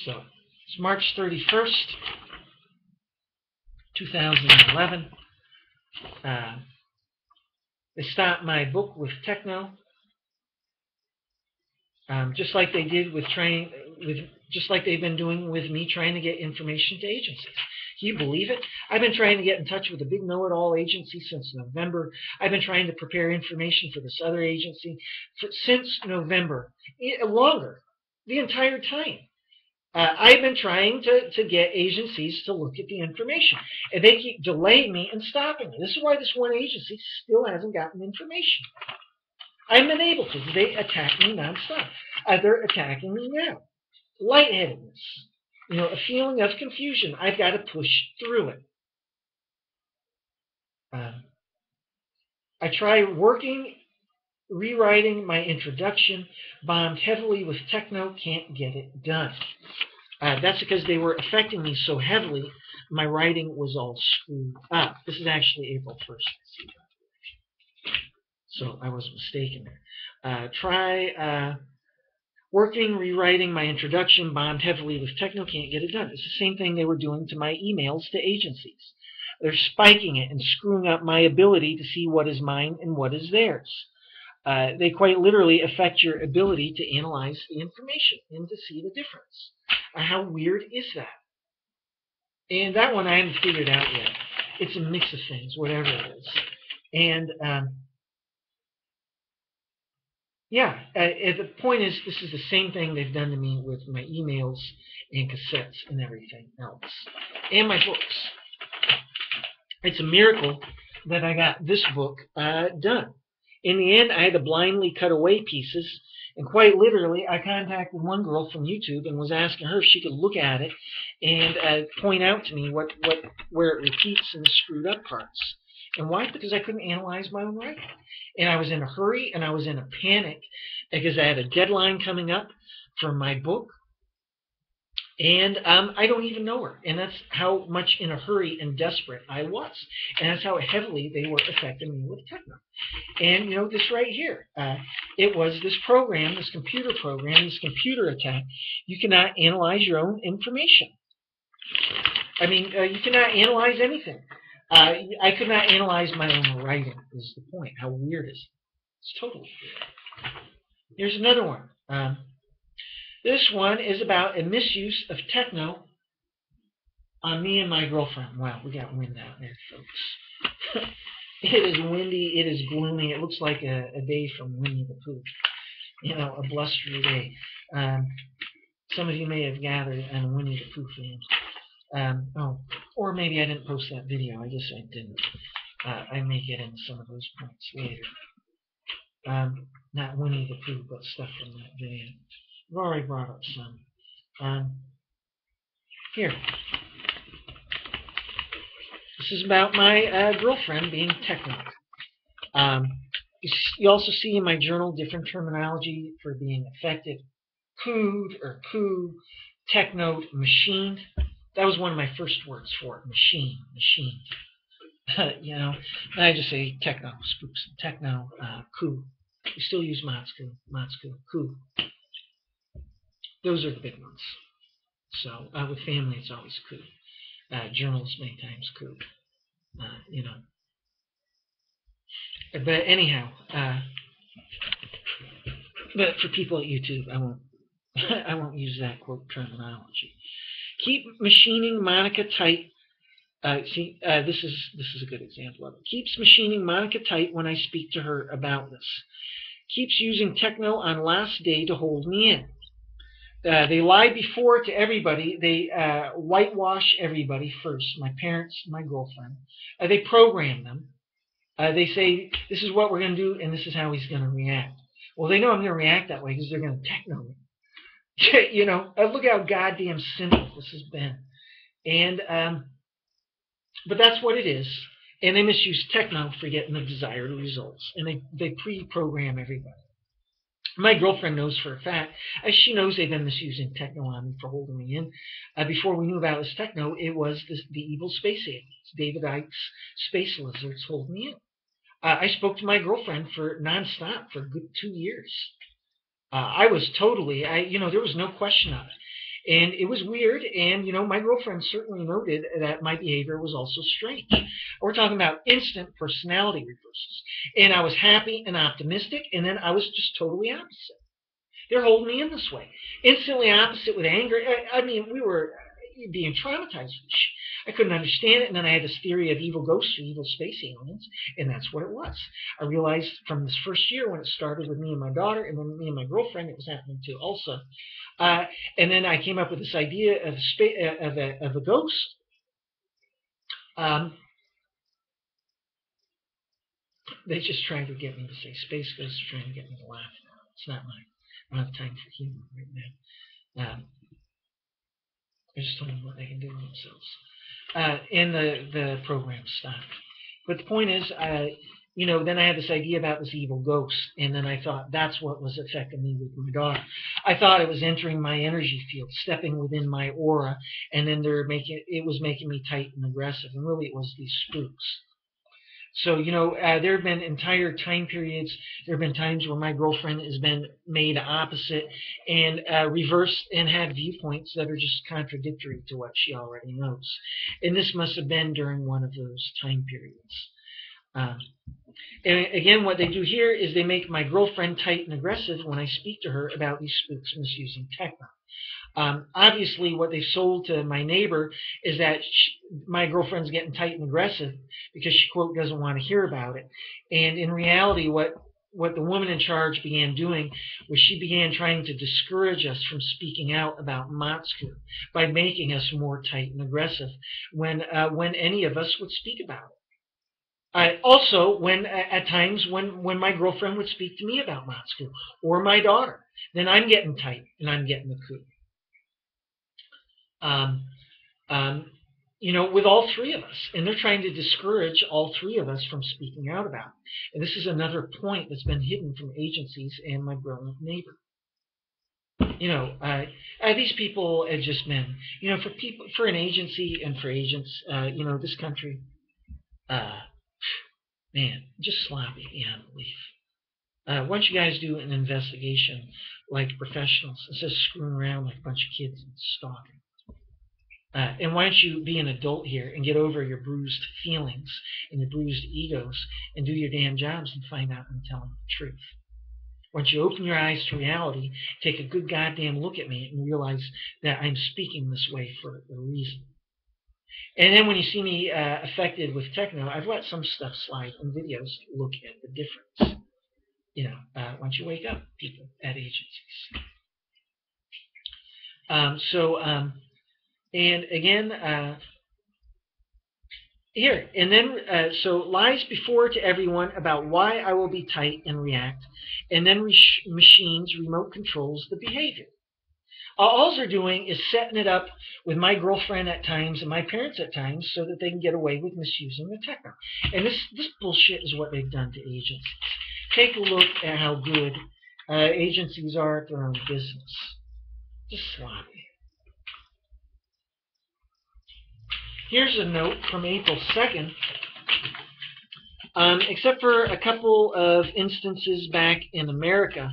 So, it's March 31st, 2011. They stopped my book with techno, just like they did just like they've been doing with me trying to get information to agencies. Can you believe it? I've been trying to get in touch with a big know-it-all agency since November. I've been trying to prepare information for this other agency since November, longer, the entire time. I've been trying to get agencies to look at the information, and they keep delaying me and stopping me. This is why this one agency still hasn't gotten information. I haven't been able to. They attack me nonstop. They're attacking me now. Lightheadedness, a feeling of confusion. I've got to push through it. I try rewriting my introduction, bombed heavily with techno, can't get it done. That's because they were affecting me so heavily, my writing was all screwed up. This is actually April 1st. So I was mistaken there. Try rewriting my introduction, bombed heavily with techno, can't get it done. It's the same thing they were doing to my emails to agencies. They're spiking it and screwing up my ability to see what is mine and what is theirs. They quite literally affect your ability to analyze the information and to see the difference. How weird is that? And that one I haven't figured out yet. It's a mix of things, whatever it is. And yeah, the point is, this is the same thing they've done to me with my emails and cassettes and everything else, and my books. It's a miracle that I got this book done. In the end, I had to blindly cut away pieces, and quite literally, I contacted one girl from YouTube and was asking her if she could look at it and point out to me where it repeats and the screwed up parts. And why? Because I couldn't analyze my own writing. And I was in a hurry and I was in a panic because I had a deadline coming up for my book. And I don't even know her. And that's how much in a hurry and desperate I was. And that's how heavily they were affecting me with Techno. And, you know, this right here. It was this program, this computer program, this computer attack. You cannot analyze your own information. I mean, you cannot analyze anything. I could not analyze my own writing, is the point. How weird is it? It's totally weird. Here's another one. This one is about a misuse of Techno on me and my girlfriend. Wow, we got wind out there, folks. It is windy. It is gloomy. It looks like a day from Winnie the Pooh. You know, a blustery day. Some of you may have gathered on Winnie the Pooh fans. Or maybe I didn't post that video. I guess I didn't. I may get into some of those points later. Not Winnie the Pooh, but stuff from that video. I've already brought up some. Here. This is about my girlfriend being Techno. You also see in my journal different terminology for being affected. Cooed or coo, technoed, machined. That was one of my first words for it. Machine. You know, I just say techno, spooks, techno, coo. We still use Motsku, coo. Those are the big ones. So with family, it's always coo. Journals many times coo. You know. But anyhow, but for people at YouTube, I won't. I won't use that quote terminology. Keep machining Monica tight. This is a good example of it. Keeps machining Monica tight when I speak to her about this. Keeps using Techno on last day to hold me in. They lie before to everybody. They whitewash everybody first. My parents, my girlfriend. They program them. They say, this is what we're going to do, and this is how he's going to react. Well, they know I'm going to react that way because they're going to Techno me. You know, look how goddamn simple this has been. And, but that's what it is. And they misuse Techno for getting the desired results. And they pre-program everybody. My girlfriend knows for a fact. She knows they've been misusing Techno on me for holding me in. Before we knew about this Techno, it was the evil space aliens. David Icke's space lizards holding me in. I spoke to my girlfriend for nonstop for a good 2 years. I was totally, there was no question of it. And it was weird, and, my girlfriend certainly noted that my behavior was also strange. We're talking about instant personality reversals. And I was happy and optimistic, and then I was just totally opposite. They're holding me in this way. Instantly opposite with anger. I mean, we were being traumatized. I couldn't understand it, and then I had this theory of evil ghosts or evil space aliens, and that's what it was. I realized from this first year when it started with me and my daughter, and then me and my girlfriend, it was happening to also. And then I came up with this idea of a ghost. They just tried to get me to say space ghosts are trying to get me to laugh now. It's not mine. I don't have time for humor right now. I just told them what they can do with themselves. And the program stopped. But the point is, then I had this idea about this evil ghost, and then I thought that's what was affecting me with my daughter. I thought it was entering my energy field, stepping within my aura, and then it was making me tight and aggressive, and really it was these spooks. So, there have been entire time periods, there have been times where my girlfriend has been made opposite and reversed and had viewpoints that are just contradictory to what she already knows. And this must have been during one of those time periods. Um, and again, what they do here is they make my girlfriend tight and aggressive when I speak to her about these spooks misusing techno. Obviously, what they sold to my neighbor is that my girlfriend's getting tight and aggressive because she, quote, doesn't want to hear about it. And in reality, what the woman in charge began doing was she began trying to discourage us from speaking out about Matsku by making us more tight and aggressive when any of us would speak about it. Also, when at times when my girlfriend would speak to me about Matsu or my daughter, then I'm getting tight and I'm getting the coup. Um, um, with all three of us, and they're trying to discourage all three of us from speaking out about it. And this is another point that's been hidden from agencies and my brilliant neighbor. These people have just been, for an agency and for agents, this country. Man, just sloppy beyond belief. Why don't you guys do an investigation like professionals instead of screwing around like a bunch of kids and stalking? And why don't you be an adult here and get over your bruised feelings and your bruised egos and do your damn jobs and find out I'm telling the truth? Why don't you open your eyes to reality, take a good goddamn look at me and realize that I'm speaking this way for a reason? And then when you see me affected with techno, I've let some stuff slide in videos. Look at the difference. Why don't you wake up, people at agencies? And again, here, and then, so lies before to everyone about why I will be tight and react, and then machines remote controls the behavior. All they're doing is setting it up with my girlfriend at times and my parents at times so that they can get away with misusing the techno. And this bullshit is what they've done to agencies. Take a look at how good agencies are at their own business. Just sloppy. Here's a note from April 2nd. Except for a couple of instances back in America,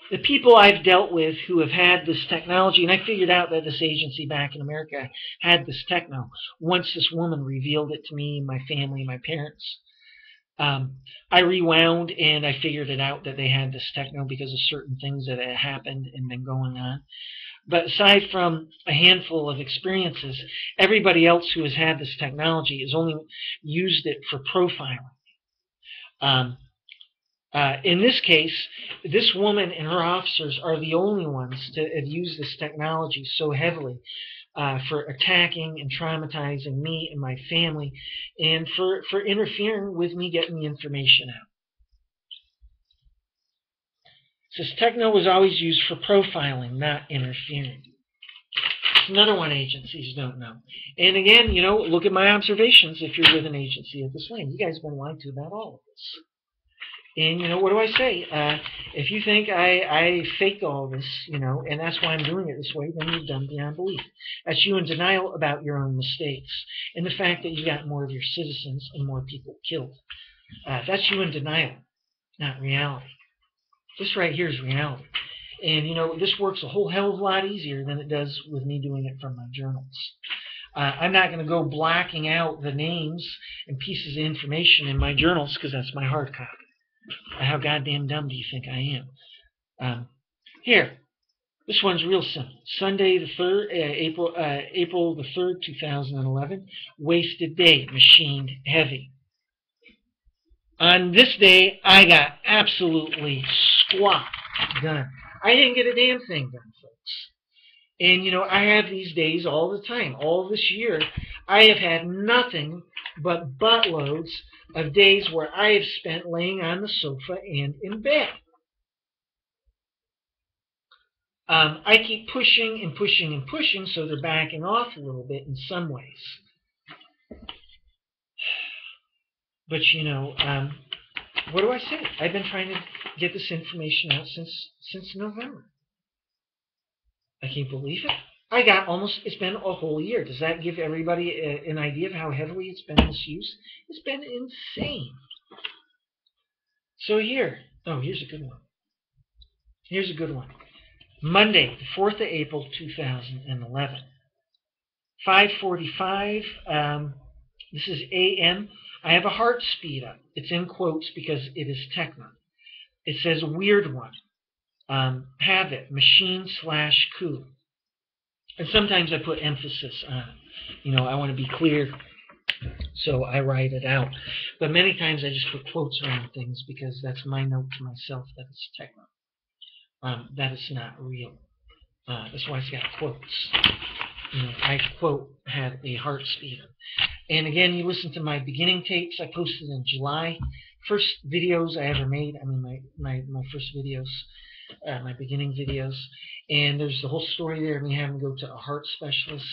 the people I've dealt with who have had this technology, and I figured out that this agency back in America had this techno once this woman revealed it to me, my family, my parents. I rewound and I figured it out that they had this techno because of certain things that had happened and been going on. But aside from a handful of experiences, everybody else who has had this technology has only used it for profiling. In this case, this woman and her officers are the only ones to have used this technology so heavily for attacking and traumatizing me and my family, and for interfering with me getting the information out. It says techno was always used for profiling, not interfering. It's another one agencies don't know. And again, look at my observations if you're with an agency of this land. You guys have been lied to about all of this. And what do I say? If you think I faked all this, and that's why I'm doing it this way, then you're dumb beyond belief. That's you in denial about your own mistakes and the fact that you got more of your citizens and more people killed. That's you in denial, not reality. This right here is reality. And, this works a whole hell of a lot easier than it does with me doing it from my journals. I'm not going to go blacking out the names and pieces of information in my journals because that's my hard copy. How goddamn dumb do you think I am? Here, this one's real simple. Sunday the 3rd, April the 3rd, 2011. Wasted day, machined heavy. On this day, I got absolutely squat done. I didn't get a damn thing done, folks. And, I have these days all the time. All this year, I have had nothing but buttloads of days where I have spent laying on the sofa and in bed. I keep pushing and pushing and pushing, so they're backing off a little bit in some ways. But, what do I say? I've been trying to get this information out since November. I can't believe it. It's been a whole year. Does that give everybody an idea of how heavily it's been misused? It's been insane. So here's a good one. Here's a good one. Monday, the 4th of April, 2011. 5:45, This is AM. I have a heart speed up. It's in quotes because it is techno. It says weird one. Have it. Machine/coup. And sometimes I put emphasis on it. I want to be clear, so I write it out. But many times I just put quotes around things because that's my note to myself that it's techno. That is not real. That's why it's got quotes. I quote had a heart speed up. And again, you listen to my beginning tapes I posted in July. First videos I ever made. I mean, my first videos, my beginning videos. And there's the whole story there of me having to go to a heart specialist.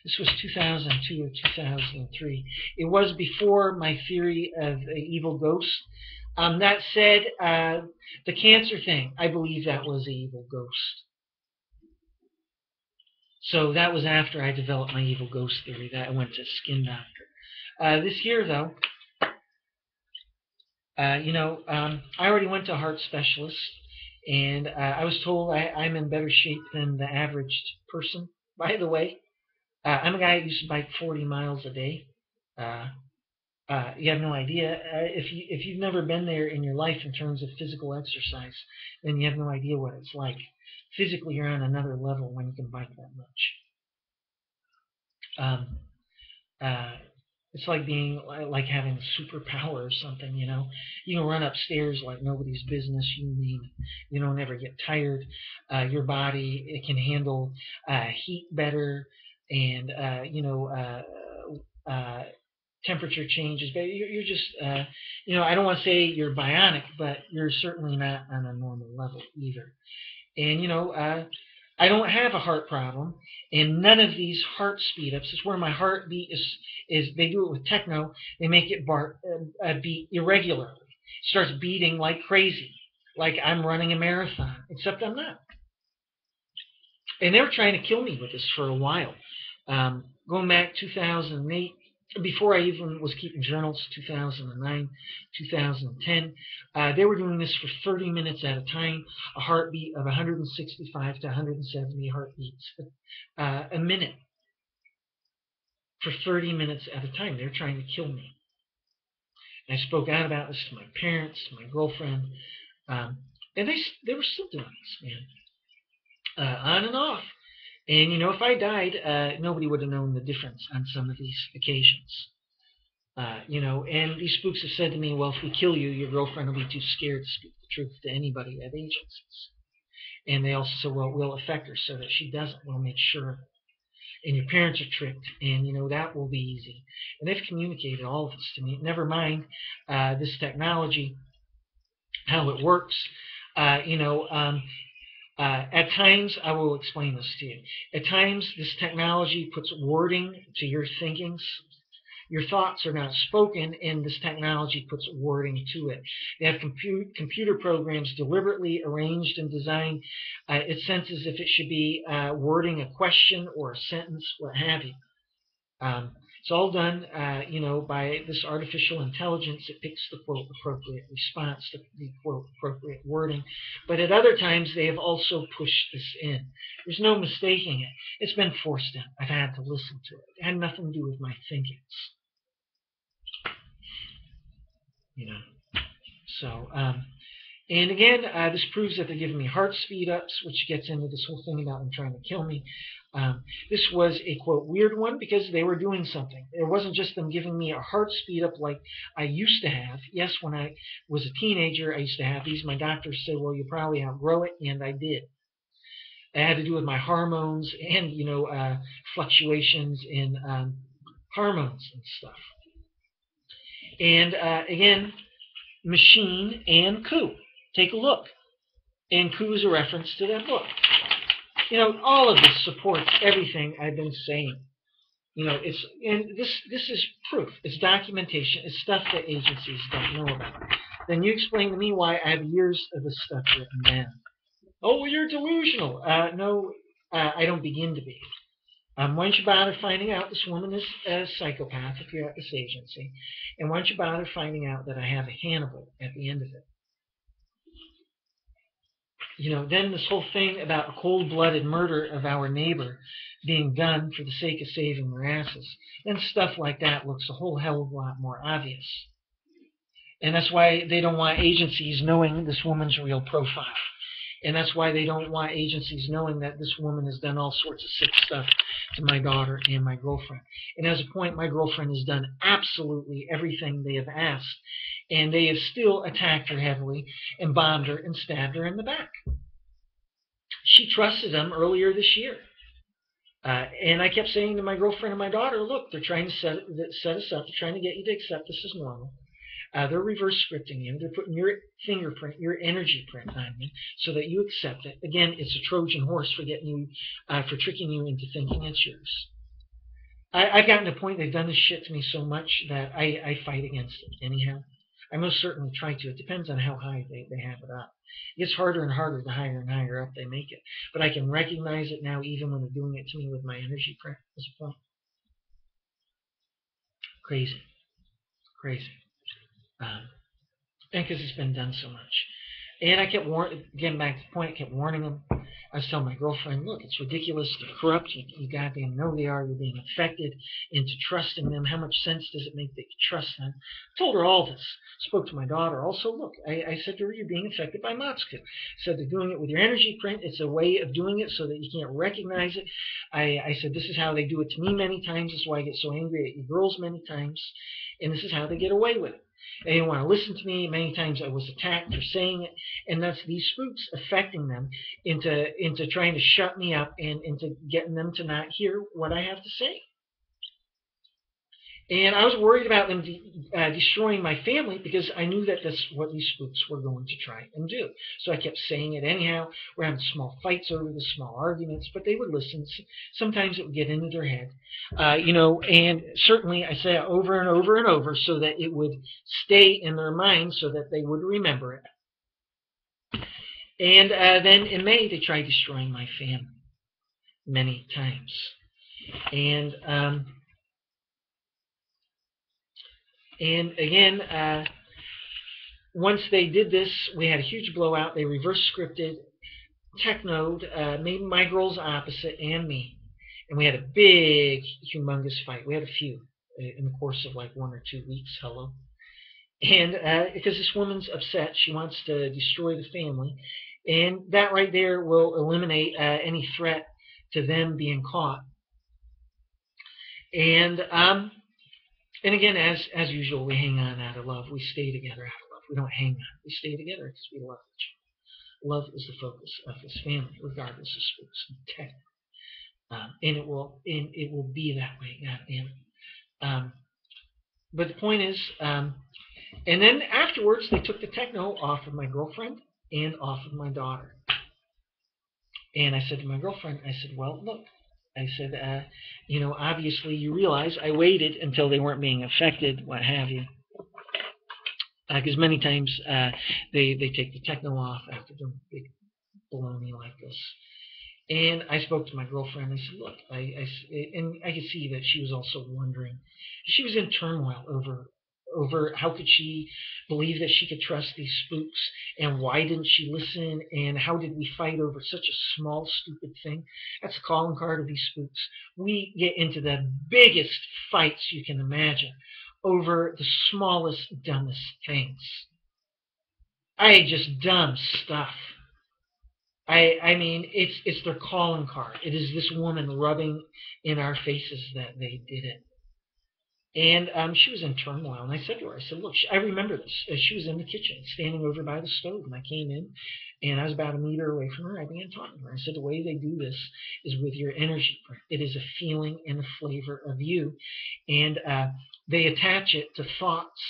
This was 2002 or 2003. It was before my theory of an evil ghost. That said, the cancer thing, I believe that was an evil ghost. So that was after I developed my evil ghost theory that I went to a skin doctor. This year, though, I already went to a heart specialist, and I was told I'm in better shape than the average person. By the way, I'm a guy who used to bike 40 miles a day. You have no idea. If you've never been there in your life in terms of physical exercise, then you have no idea what it's like. Physically, you're on another level when you can bike that much. It's like being like having a superpower or something. You can run upstairs like nobody's business. You name it. You don't ever get tired. Your body, it can handle heat better, and temperature changes. But you're just I don't want to say you're bionic, but you're certainly not on a normal level either. And I don't have a heart problem, and none of these heart speed ups is where my heartbeat is. They do it with techno. They make it beat irregularly. It starts beating like crazy, like I'm running a marathon, except I'm not. And they were trying to kill me with this for a while. Going back 2008, before I even was keeping journals, 2009, 2010, they were doing this for 30 minutes at a time, a heartbeat of 165 to 170 heartbeats a minute for 30 minutes at a time. They were trying to kill me. And I spoke out about this to my parents, to my girlfriend, and they were still doing this, man, on and off. And if I died, nobody would have known the difference on some of these occasions. And these spooks have said to me, well, if we kill you, your girlfriend will be too scared to speak the truth to anybody at agencies. And they also said, well, we'll affect her so that she doesn't. We'll make sure. And your parents are tricked, and that will be easy. And they've communicated all of this to me. Never mind this technology, how it works. At times, I will explain this to you. At times, this technology puts wording to your thinkings. Your thoughts are not spoken, and this technology puts wording to it. They have computer programs deliberately arranged and designed. It senses if it should be wording a question or a sentence, what have you. It's all done, by this artificial intelligence. It picks the quote appropriate response, the quote appropriate wording. But at other times, they have also pushed this in. There's no mistaking it. It's been forced in. I've had to listen to it. It had nothing to do with my thinkings. So, and again, this proves that they're giving me heart speed ups, which gets into this whole thing about them trying to kill me. This was a, quote, weird one because they were doing something. It wasn't just them giving me a heart speed up like I used to have. Yes, when I was a teenager, I used to have these. My doctors said, well, you probably outgrow it, and I did. It had to do with my hormones and, fluctuations in hormones and stuff. And again, machine and coup. Take a look. And coup is a reference to that book. All of this supports everything I've been saying. This is proof. It's documentation. It's stuff that agencies don't know about. Then you explain to me why I have years of this stuff written down. Oh, well, you're delusional. No, I don't begin to be. Why don't you bother finding out this woman is a psychopath if you're at this agency? And why don't you bother finding out that I have a Hannibal at the end of it? Then this whole thing about a cold-blooded murder of our neighbor being done for the sake of saving their asses, then stuff like that looks a whole hell of a lot more obvious. And that's why they don't want agencies knowing this woman's real profile. And that's why they don't want agencies knowing that this woman has done all sorts of sick stuff to my daughter and my girlfriend. And as a point, my girlfriend has done absolutely everything they have asked. And they have still attacked her heavily and bombed her and stabbed her in the back. She trusted them earlier this year. And I kept saying to my girlfriend and my daughter, look, they're trying to set us up. They're trying to get you to accept this as normal. They're reverse scripting you. They're putting your fingerprint, your energy print on you so that you accept it. Again, it's a Trojan horse for getting you, for tricking you into thinking it's yours. I've gotten to the point they've done this shit to me so much that I fight against it anyhow. I most certainly try to. It depends on how high they have it up. It gets harder and harder the higher and higher up they make it. But I can recognize it now even when they're doing it to me with my energy print as a point. Crazy. Crazy. And because it's been done so much. And I kept getting back to the point, I kept warning them. I was telling my girlfriend, look, it's ridiculous. They're corrupt. You goddamn know they are. You're being affected into trusting them. How much sense does it make that you trust them? I told her all this. Spoke to my daughter. Also, look, I said to her, you're being affected by Matsuku. I said they're doing it with your energy print. It's a way of doing it so that you can't recognize it. I said this is how they do it to me many times. This is why I get so angry at you girls many times. And this is how they get away with it. They didn't want to listen to me. Many times I was attacked for saying it, and that's these spooks affecting them into trying to shut me up and into getting them to not hear what I have to say. And I was worried about them destroying my family because I knew that that's what these spooks were going to try and do. So I kept saying it anyhow. We're having small fights over this, small arguments, but they would listen. Sometimes it would get into their head, and certainly I say it over and over and over so that it would stay in their mind so that they would remember it. And then in May, they tried destroying my family many times. And again, once they did this, we had a huge blowout. They reverse scripted, technoed, made my girls opposite and me. And we had a big, humongous fight. We had a few in the course of like 1 or 2 weeks. Hello. And because this woman's upset, she wants to destroy the family. And that right there will eliminate any threat to them being caught. And again, as usual, we hang on out of love. We stay together out of love. We don't hang on. We stay together because we love each other. Love is the focus of this family, regardless of spooks and tech. And it will be that way. But the point is, and then afterwards, they took the techno off of my girlfriend and off of my daughter. And I said to my girlfriend, I said, well, look. I said, obviously you realize I waited until they weren't being affected, what have you. Because many times they take the techno off after doing big baloney like this. And I spoke to my girlfriend. I said, look, and I could see that she was also wondering. She was in turmoil over how could she believe that she could trust these spooks, and why didn't she listen, and how did we fight over such a small, stupid thing? That's the calling card of these spooks. We get into the biggest fights you can imagine over the smallest, dumbest things. Just dumb stuff. I mean, it's their calling card. It is this woman rubbing in our faces that they did it. And she was in turmoil. And I said to her, I said, look, I remember this. She was in the kitchen, standing over by the stove. And I came in, and I was about a meter away from her. I began talking to her. I said, the way they do this is with your energy print. It is a feeling and a flavor of you. And they attach it to thoughts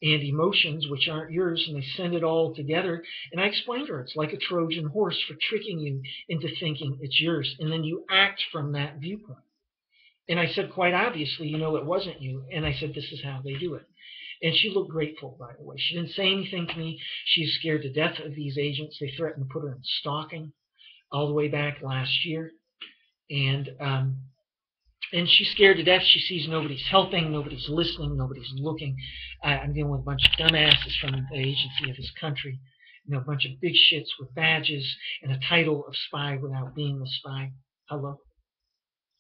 and emotions which aren't yours, and they send it all together. And I explained to her, it's like a Trojan horse for tricking you into thinking it's yours. And then you act from that viewpoint. And I said, quite obviously, it wasn't you. And I said, this is how they do it. And she looked grateful, by the way. She didn't say anything to me. She's scared to death of these agents. They threatened to put her in stalking all the way back last year. And she's scared to death. She sees nobody's helping, nobody's listening, nobody's looking. I'm dealing with a bunch of dumbasses from the agency of this country. You know, a bunch of big shits with badges and a title of spy without being a spy. Hello.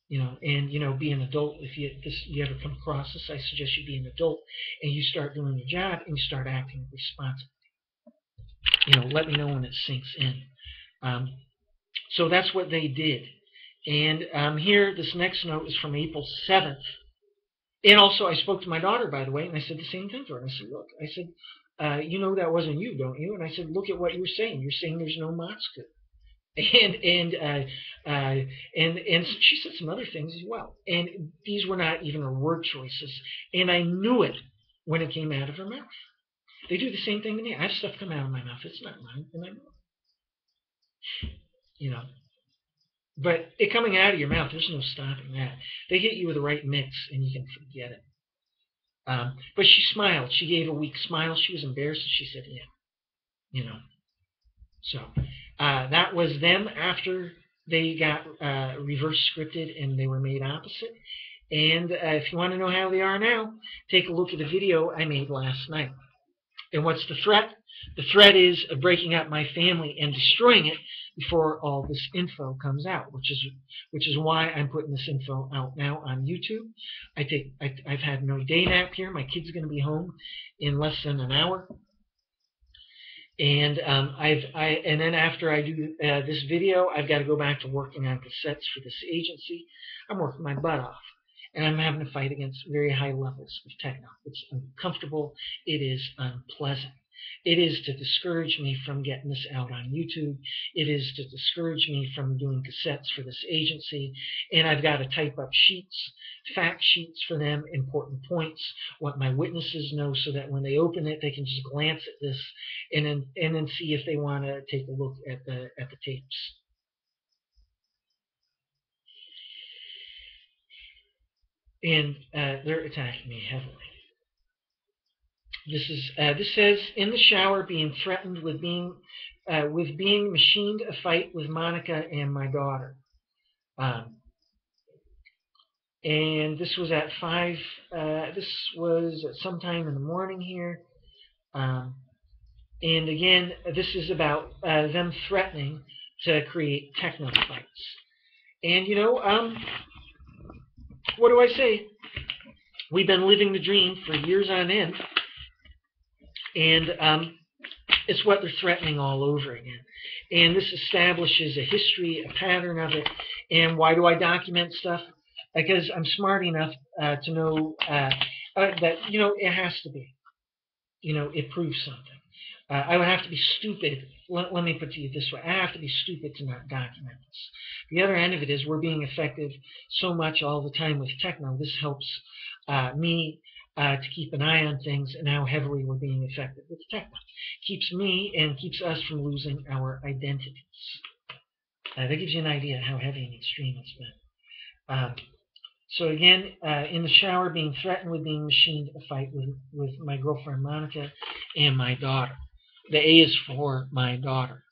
You know, and you know, be an adult. If you ever come across this, I suggest you be an adult and you start doing your job and you start acting responsibly. You know, let me know when it sinks in. Um, so that's what they did. And here, this next note is from April 7th. And also, I spoke to my daughter, by the way, and I said the same thing to her. I said, look, I said, you know that wasn't you, don't you? And I said, look at what you're saying. You're saying there's no Matsuku. And she said some other things as well. And these were not even her word choices. And I knew it when it came out of her mouth. They do the same thing to me. I have stuff come out of my mouth. It's not mine, and I know it. You know. But it coming out of your mouth, there's no stopping that. They hit you with the right mix, and you can forget it. But she smiled. She gave a weak smile. She was embarrassed. She said, yeah. You know. So that was them after they got reverse scripted and they were made opposite. And if you want to know how they are now, take a look at the video I made last night. And what's the threat? The threat is of breaking up my family and destroying it before all this info comes out, which is why I'm putting this info out now on YouTube. I've had no day nap here. My kid's going to be home in less than an hour. And and then after I do this video, I've got to go back to working on cassettes for this agency. I'm working my butt off, and I'm having to fight against very high levels of techno. It's uncomfortable. It is unpleasant. It is to discourage me from getting this out on YouTube. It is to discourage me from doing cassettes for this agency. And I've got to type up sheets, fact sheets for them, important points, what my witnesses know, so that when they open it, they can just glance at this and then see if they want to take a look at the tapes. And they're attacking me heavily. This says, in the shower, being threatened with being machined a fight with Monica and my daughter. And this was at 5. This was at sometime in the morning here. And again, this is about them threatening to create techno fights. And you know, what do I say? We've been living the dream for years on end. And it's what they're threatening all over again. And this establishes a history, a pattern of it. And why do I document stuff? Because I'm smart enough to know that, you know, it has to be. You know, it proves something. I would have to be stupid. Let me put it to you this way. I have to be stupid to not document this. The other end of it is we're being affected so much all the time with techno. This helps me to keep an eye on things and how heavily we're being affected with techno. Keeps me and keeps us from losing our identities. That gives you an idea of how heavy and extreme it's been. So again, in the shower, being threatened with being machined a fight with my girlfriend Monica and my daughter. The A is for my daughter.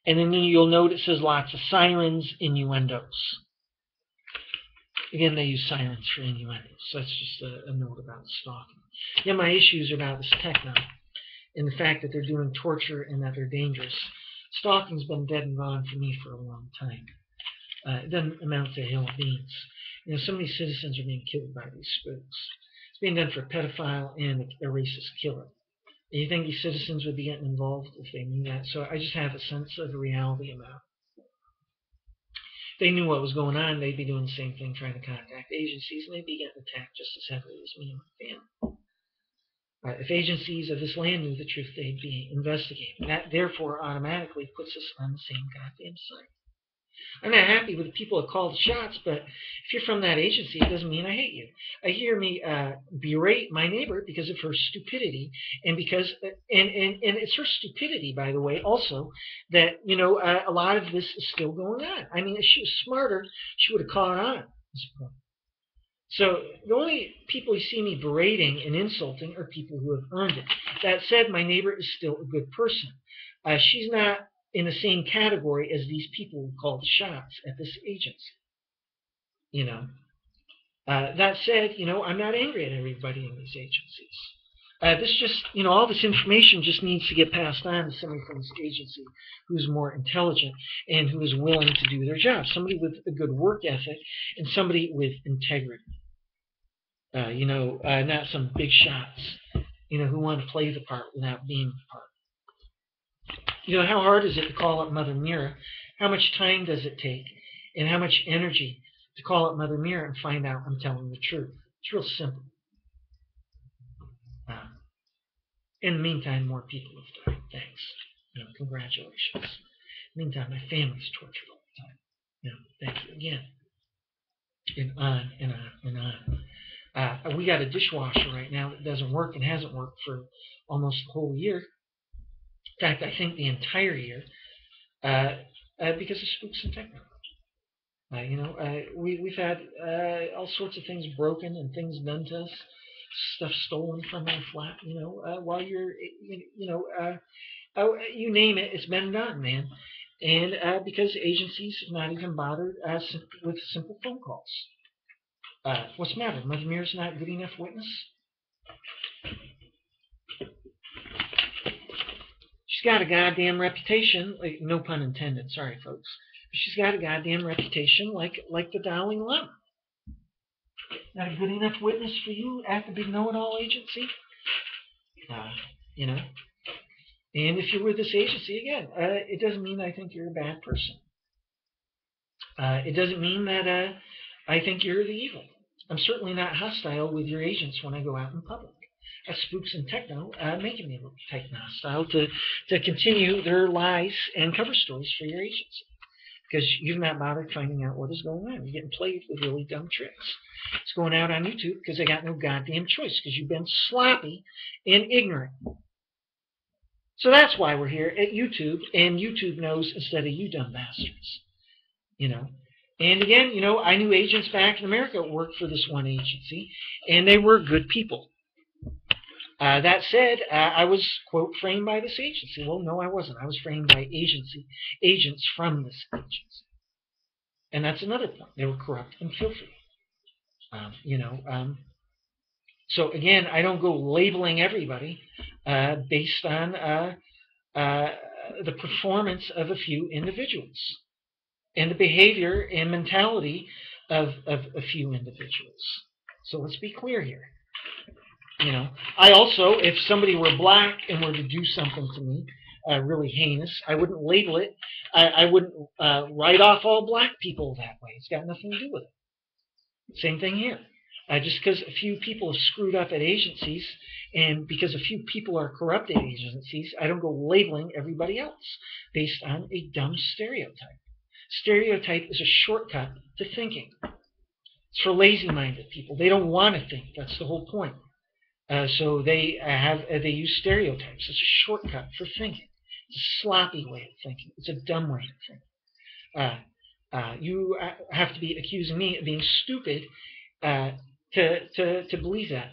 And then you'll note it says lots of sirens, innuendos. Again, they use sirens for innuendos. So that's just a note about stalking. Yeah, my issues are about this techno and the fact that they're doing torture and that they're dangerous. Stalking's been dead and gone for me for a long time. It doesn't amount to a hill of beans. You know, so many citizens are being killed by these spooks. It's being done for a pedophile and a racist killer. And you think these citizens would be getting involved if they knew that? So I just have a sense of the reality about it. If they knew what was going on, they'd be doing the same thing, trying to contact agencies, and they'd be getting attacked just as heavily as me and my family. If agencies of this land knew the truth, they'd be investigating. That, therefore, automatically puts us on the same goddamn side. I'm not happy with the people that call the shots, but if you're from that agency, it doesn't mean I hate you. I hear me berate my neighbor because of her stupidity, and because and it's her stupidity, by the way, also that, you know, a lot of this is still going on. I mean, if she was smarter, she would have caught on. So the only people you see me berating and insulting are people who have earned it. That said, my neighbor is still a good person. She's not in the same category as these people who call the shots at this agency. You know. That said, you know, I'm not angry at everybody in these agencies. All this information just needs to get passed on to somebody from this agency who's more intelligent and who is willing to do their job. Somebody with a good work ethic and somebody with integrity. Not some big shots, who want to play the part without being the part. How hard is it to call up Mother Mirror? How much time does it take? And how much energy to call up Mother Mirror and find out I'm telling the truth? It's real simple. In the meantime, more people have died. Thanks. Congratulations. In the meantime, my family's tortured all the time. Thank you again. And on and on and on. We got a dishwasher right now that doesn't work and hasn't worked for almost the whole year. In fact, I think the entire year, because of spooks and techno. We've had all sorts of things broken and things done to us, stuff stolen from our flat. While you're, you name it, it's been done, man. And because agencies have not even bothered with simple phone calls. What's the matter? Mother Mirror's not good enough witness? She's got a goddamn reputation, no pun intended, sorry folks. She's got a goddamn reputation like the Darling Lemon. Not a good enough witness for you at the big know-it-all agency? And if you're with this agency, again, it doesn't mean I think you're a bad person. It doesn't mean that I think you're the evil. I'm certainly not hostile with your agents when I go out in public. Spooks and Techno making me a little Techno hostile to continue their lies and cover stories for your agency. Because you've not bothered finding out what is going on. You're getting played with really dumb tricks. It's going out on YouTube because they got no goddamn choice because you've been sloppy and ignorant. So that's why we're here at YouTube, and YouTube knows instead of you dumb bastards. And again, I knew agents back in America that worked for this one agency, and they were good people. That said, I was, quote, framed by this agency. Well, no, I wasn't. I was framed by agents from this agency. And that's another point. They were corrupt and filthy. So again, I don't go labeling everybody based on the performance of a few individuals and the behavior and mentality of a few individuals. So let's be clear here. I also, if somebody were black and were to do something to me really heinous, I wouldn't label it. I wouldn't write off all black people that way. It's got nothing to do with it. Same thing here. Just because a few people have screwed up at agencies and because a few people are corrupt at agencies, I don't go labeling everybody else based on a dumb stereotype. Stereotype is a shortcut to thinking. It's for lazy-minded people. They don't want to think. That's the whole point. So they use stereotypes. It's a shortcut for thinking. It's a sloppy way of thinking. It's a dumb way of thinking. You have to be accusing me of being stupid to believe that,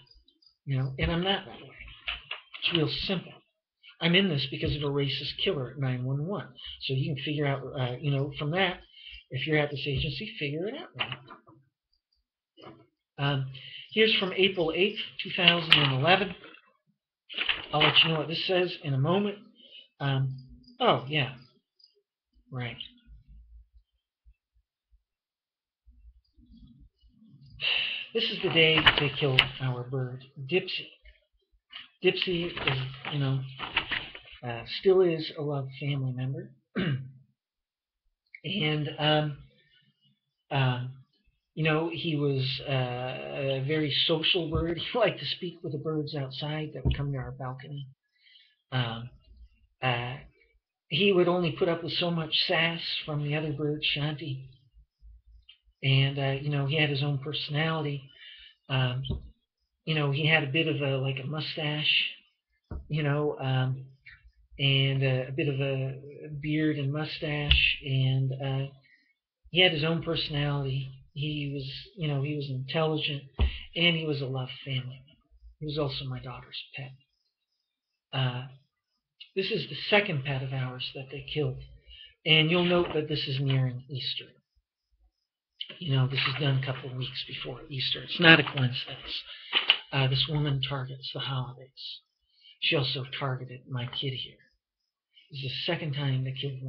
and I'm not that way. It's real simple. I'm in this because of a racist killer at 911. So you can figure out, from that, if you're at this agency, figure it out. Here's from April 8th, 2011. I'll let you know what this says in a moment. Oh, yeah. Right. This is the day they killed our bird, Dipsy. Dipsy is, still is a loved family member. And, he was a very social bird. He liked to speak with the birds outside that would come to our balcony. He would only put up with so much sass from the other bird, Shanti. And, he had his own personality. He had a bit of a mustache, and a bit of a beard and mustache. And he had his own personality. He was intelligent, and he was a loved family member. He was also my daughter's pet. This is the second pet of ours that they killed. And you'll note that this is nearing Easter. This is done a couple of weeks before Easter. It's not a coincidence. This woman targets the holidays. She also targeted my kid here. This is the second time they killed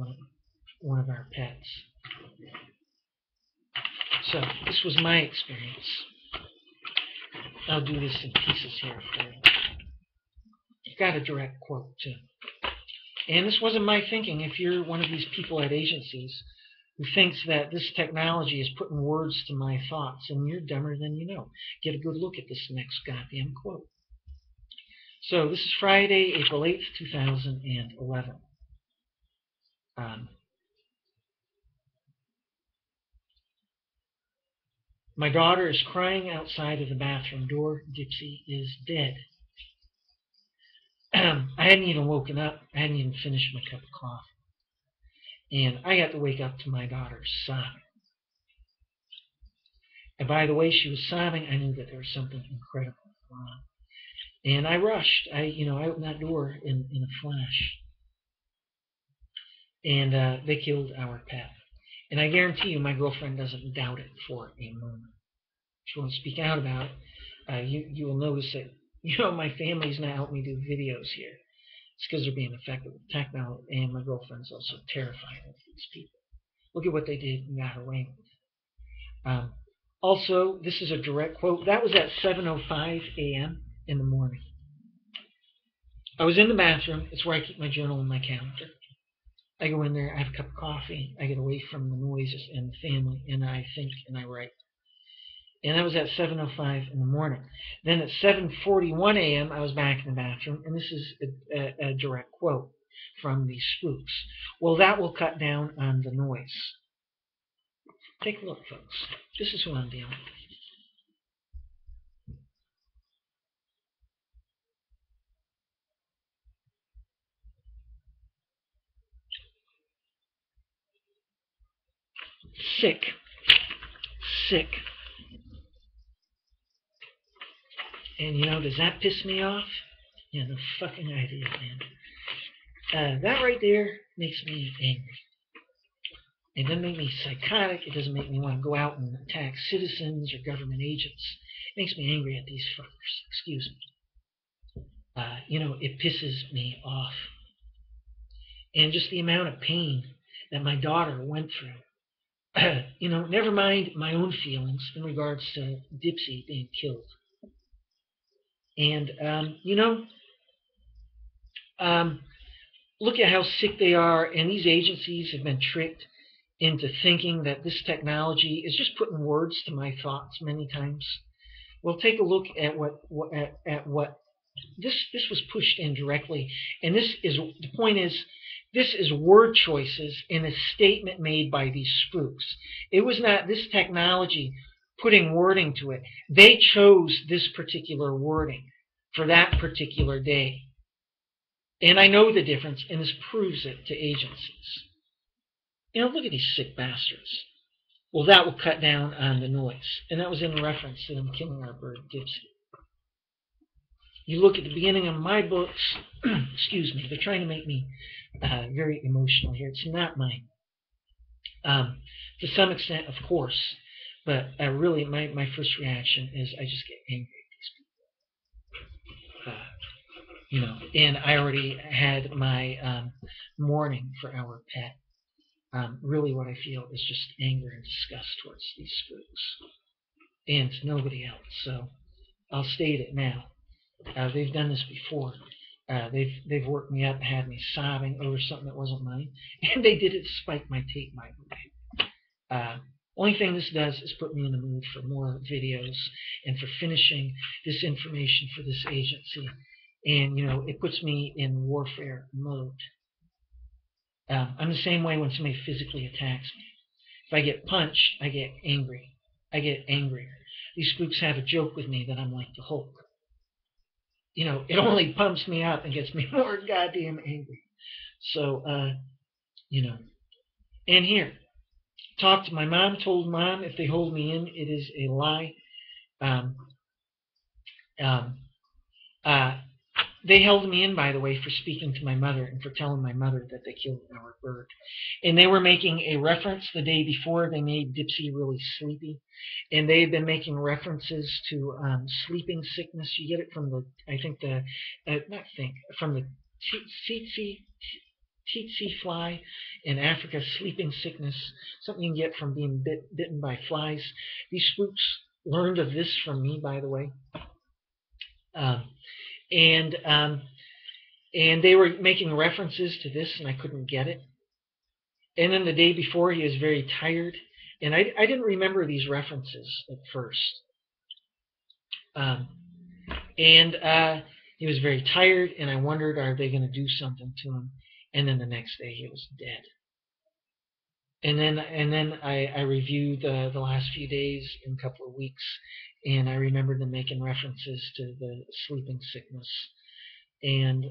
one of our pets. So this was my experience. I'll do this in pieces here for you. I've got a direct quote too. And this wasn't my thinking. If you're one of these people at agencies who thinks that this technology is putting words to my thoughts, and you're dumber than you know, get a good look at this next goddamn quote. So this is Friday, April 8th, 2011. My daughter is crying outside of the bathroom door. Dipsy is dead. I hadn't even woken up. I hadn't even finished my cup of coffee. And I got to wake up to my daughter sobbing. And by the way she was sobbing, I knew that there was something incredible wrong. And I rushed. I opened that door in a flash. And they killed our pet. And I guarantee you my girlfriend doesn't doubt it for a moment. She won't speak out about it. You will notice that, my family's not helping me do videos here. It's because they're being affected with techno, and my girlfriend's also terrified of these people. Look at what they did and got away with. Also, this is a direct quote. That was at 7:05 a.m. in the morning. I was in the bathroom. It's where I keep my journal and my calendar. I go in there, I have a cup of coffee, I get away from the noises and the family, and I think and I write. And that was at 7:05 in the morning. Then at 7:41 a.m., I was back in the bathroom, and this is a direct quote from these spooks. Well, that will cut down on the noise. Take a look, folks. This is who I'm dealing with. Sick. And does that piss me off? Yeah, no fucking idea, man. That right there makes me angry. It doesn't make me psychotic. It doesn't make me want to go out and attack citizens or government agents. It makes me angry at these fuckers. Excuse me. It pisses me off. And just the amount of pain that my daughter went through. Never mind my own feelings in regards to Dipsy being killed. And, look at how sick they are, and these agencies have been tricked into thinking that this technology is just putting words to my thoughts many times. Well, take a look at what this was pushed in directly, and the point is, this is word choices in a statement made by these spooks. It was not this technology putting wording to it. They chose this particular wording for that particular day. And I know the difference, and this proves it to agencies. Look at these sick bastards. Well, that will cut down on the noise. And that was in reference to them killing our bird, Dipsy. You look at the beginning of my books, excuse me, they're trying to make me very emotional here. It's not mine. To some extent, of course, but really my first reaction is I just get angry at these people. And I already had my mourning for our pet. Really what I feel is just anger and disgust towards these spooks. And nobody else. So I'll state it now. They've done this before. They've worked me up, had me sobbing over something that wasn't mine, and they did it to spike my tape microwave. Only thing this does is put me in the mood for more videos and for finishing this information for this agency. And, it puts me in warfare mode. I'm the same way when somebody physically attacks me. If I get punched, I get angry. I get angrier. These spooks have a joke with me that I'm like the Hulk. It only pumps me up and gets me more goddamn angry. So, and here, talked to my mom, told mom if they hold me in, it is a lie. They held me in, by the way, for speaking to my mother and for telling my mother that they killed our bird. And they were making a reference the day before. They made Dipsy really sleepy, and they had been making references to sleeping sickness. You get it from the, I think the, not think, from the tsetse fly in Africa, sleeping sickness, something you can get from being bitten by flies. These spooks learned of this from me, by the way. Um, and and they were making references to this, and I couldn't get it. And then the day before, he was very tired, and I didn't remember these references at first. Um, and he was very tired, and I wondered, are they going to do something to him? And then the next day, he was dead. And then I reviewed the last few days and a couple of weeks, and I remembered them making references to the sleeping sickness. And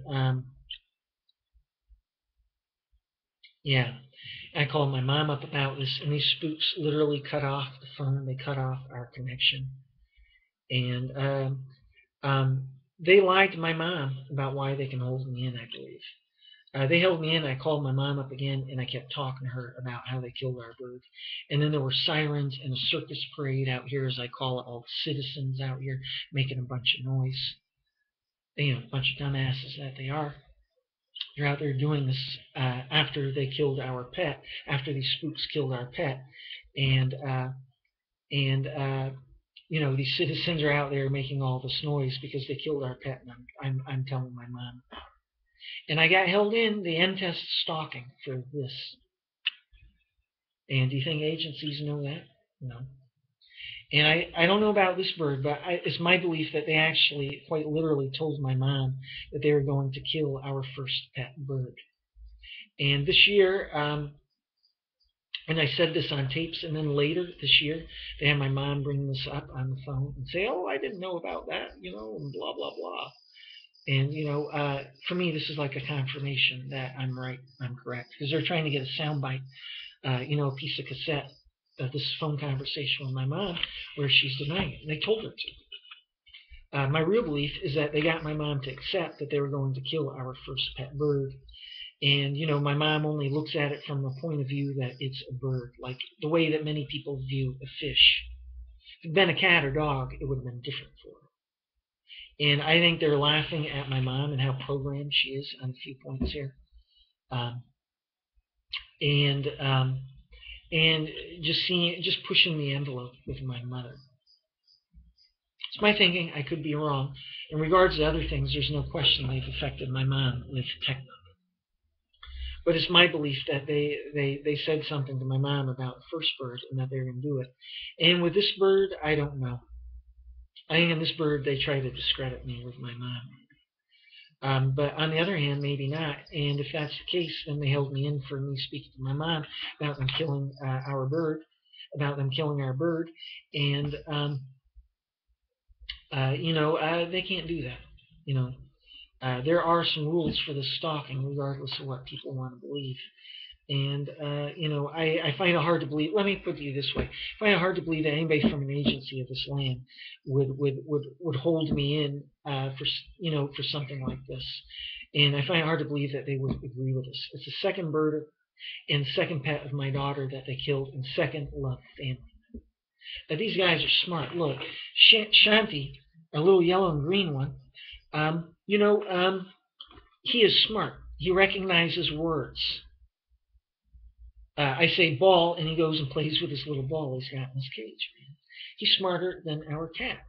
yeah, I called my mom up about this, and these spooks literally cut off the phone. They cut off our connection, and they lied to my mom about why they can hold me in. I believe they held me in. I called my mom up again, and I kept talking to her about how they killed our bird. And then there were sirens and a circus parade out here, as I call it, all the citizens out here making a bunch of noise. A bunch of dumbasses that they are. They're out there doing this after they killed our pet, after these spooks killed our pet, and these citizens are out there making all this noise because they killed our pet, and I'm telling my mom. And I got held in the N-test stalking for this. And do you think agencies know that? No. And I don't know about this bird, but it's my belief that they actually, quite literally, told my mom that they were going to kill our first pet bird. And this year, and I said this on tapes, and then later this year, they had my mom bring this up on the phone and say, "Oh, I didn't know about that," and blah, blah, blah. And, for me, this is like a confirmation that I'm right, I'm correct. Because they're trying to get a soundbite, a piece of cassette of this phone conversation with my mom where she's denying it. And they told her to. My real belief is that they got my mom to accept that they were going to kill our first pet bird. And, my mom only looks at it from the point of view that it's a bird, like the way that many people view a fish. If it had been a cat or dog, it would have been different for her. And I think they're laughing at my mom and how programmed she is on a few points here. And just pushing the envelope with my mother. It's my thinking. I could be wrong. In regards to other things, there's no question they've affected my mom with Techno. But it's my belief that they said something to my mom about the first bird and that they're going to do it. And with this bird, I don't know. I think in this bird, they try to discredit me with my mom. But on the other hand, maybe not. And if that's the case, then they held me in for me speaking to my mom about them killing our bird, and they can't do that. There are some rules for the stalking, regardless of what people want to believe. And I find it hard to believe. Let me put it this way: I find it hard to believe that anybody from an agency of this land would hold me in for something like this. And I find it hard to believe that they would agree with us. It's the second bird and second pet of my daughter that they killed, and second love family. Now these guys are smart. Look, Shanti, a little yellow and green one. He is smart. He recognizes words. I say ball, and he goes and plays with his little ball he's got in his cage. Man. He's smarter than our cat.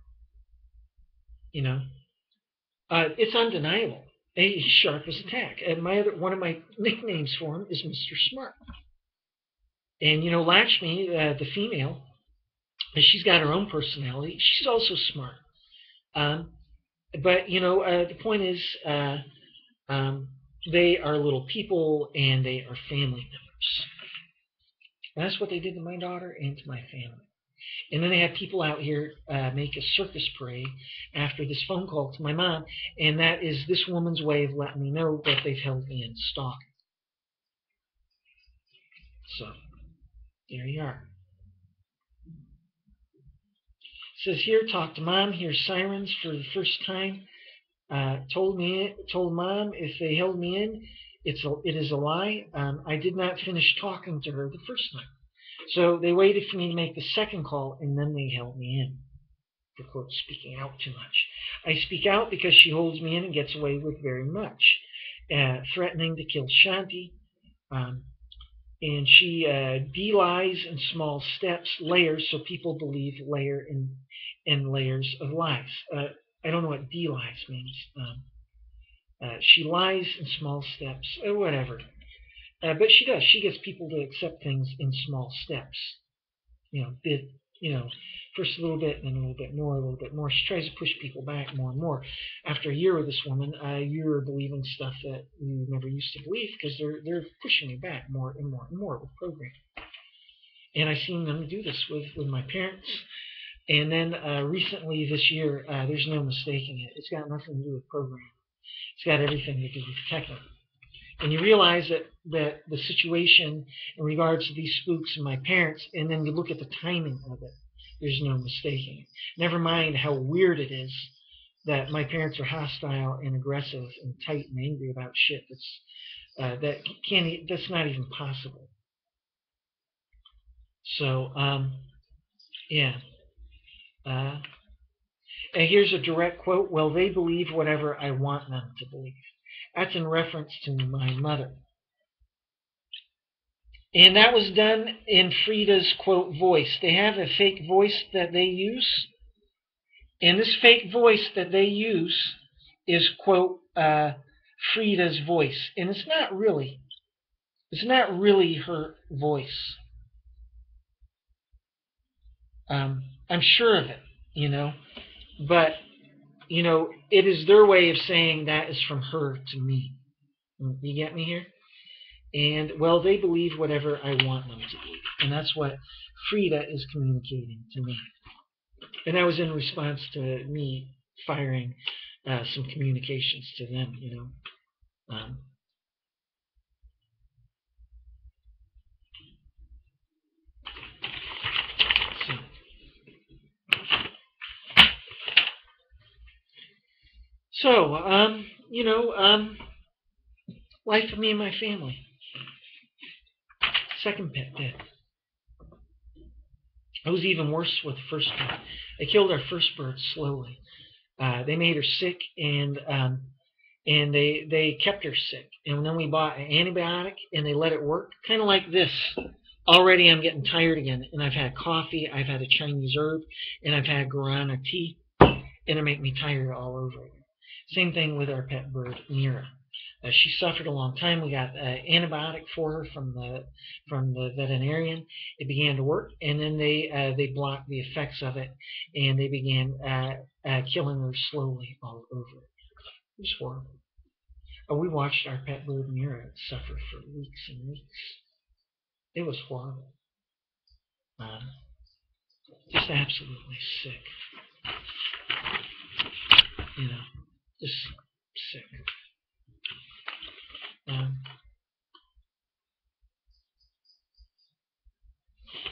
It's undeniable. He's sharp as a tack. And one of my nicknames for him is Mr. Smart. And Lakshmi, the female, she's got her own personality. She's also smart. But the point is, they are little people, and they are family members. And that's what they did to my daughter and to my family. And then they have people out here make a circus parade after this phone call to my mom, and that is this woman's way of letting me know that they've held me in stalking. So, there you are. It says here, talk to mom, hear sirens for the first time. Told mom if they held me in, it is a lie. I did not finish talking to her the first time. So they waited for me to make the second call, and then they held me in. For quote, speaking out too much. I speak out because she holds me in and gets away with very much, threatening to kill Shanti. And she de-lies in small steps, layers, so people believe layer in layers of lies. I don't know what de-lies means. She lies in small steps, or whatever. But she does. She gets people to accept things in small steps. Bit, first a little bit, and then a little bit more, a little bit more. She tries to push people back more and more. After a year with this woman, you're believing stuff that you never used to believe because they're pushing you back more and more and more with programming. And I've seen them do this with my parents. And then recently this year, there's no mistaking it. It's got nothing to do with programming. It's got everything to do with Techno. And you realize that the situation in regards to these spooks and my parents, and then you look at the timing of it, there's no mistaking it. Never mind how weird it is that my parents are hostile and aggressive and tight and angry about shit that's not even possible. So, yeah. And here's a direct quote. Well, they believe whatever I want them to believe. That's in reference to my mother. And that was done in Frida's, quote, voice. They have a fake voice that they use. And this fake voice that they use is, quote, Frida's voice. And it's not really her voice. I'm sure of it, But, it is their way of saying that is from her to me. You get me here? And, well, they believe whatever I want them to believe. And that's what Frida is communicating to me. And that was in response to me firing some communications to them, So, life of me and my family. Second pet dead. It was even worse with the first one. They killed our first bird slowly. They made her sick, and they kept her sick. And then we bought an antibiotic, and they let it work, kind of like this. Already I'm getting tired again, and I've had coffee, I've had a Chinese herb, and I've had guarana tea, and it make me tired all over again. Same thing with our pet bird, Mira. She suffered a long time. We got an antibiotic for her from the veterinarian. It began to work, and then they blocked the effects of it, and they began killing her slowly all over. It was horrible. We watched our pet bird Mira suffer for weeks and weeks. It was horrible. Just absolutely sick. Just sick.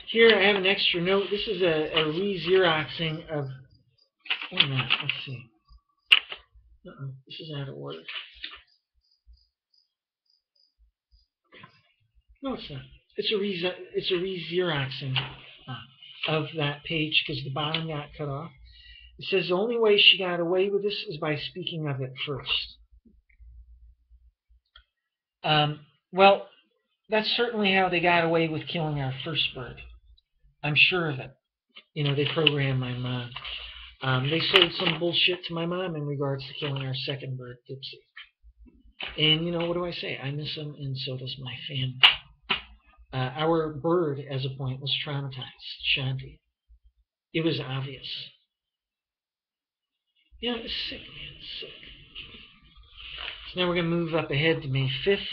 Here I have an extra note. This is a re-xeroxing of... Wait a minute, let's see. This is out of order. No, it's not. It's a re-xeroxing of that page because the bottom got cut off. It says the only way she got away with this is by speaking of it first. Well, that's certainly how they got away with killing our first bird. I'm sure of it. They programmed my mom. They sold some bullshit to my mom in regards to killing our second bird, Dipsy. And, what do I say? I miss them, and so does my family. Our bird, as a point, was traumatized. Shanti. It was obvious. It's sick, man. It's sick. So now we're going to move up ahead to May 5th.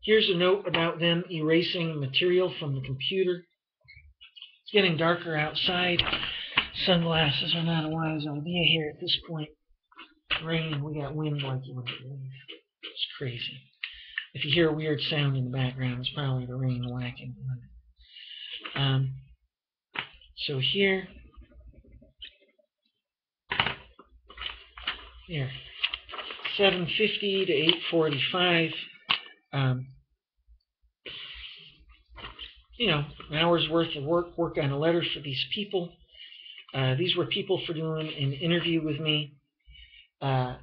Here's a note about them erasing material from the computer. It's getting darker outside. Sunglasses are not a wise idea here at this point. Rain, we got wind like you wouldn't believe. It's crazy. If you hear a weird sound in the background, it's probably the rain whacking. So here, Here, 7:50 to 8:45. Um, an hour's worth of work on a letter for these people. These were people for doing an interview with me. And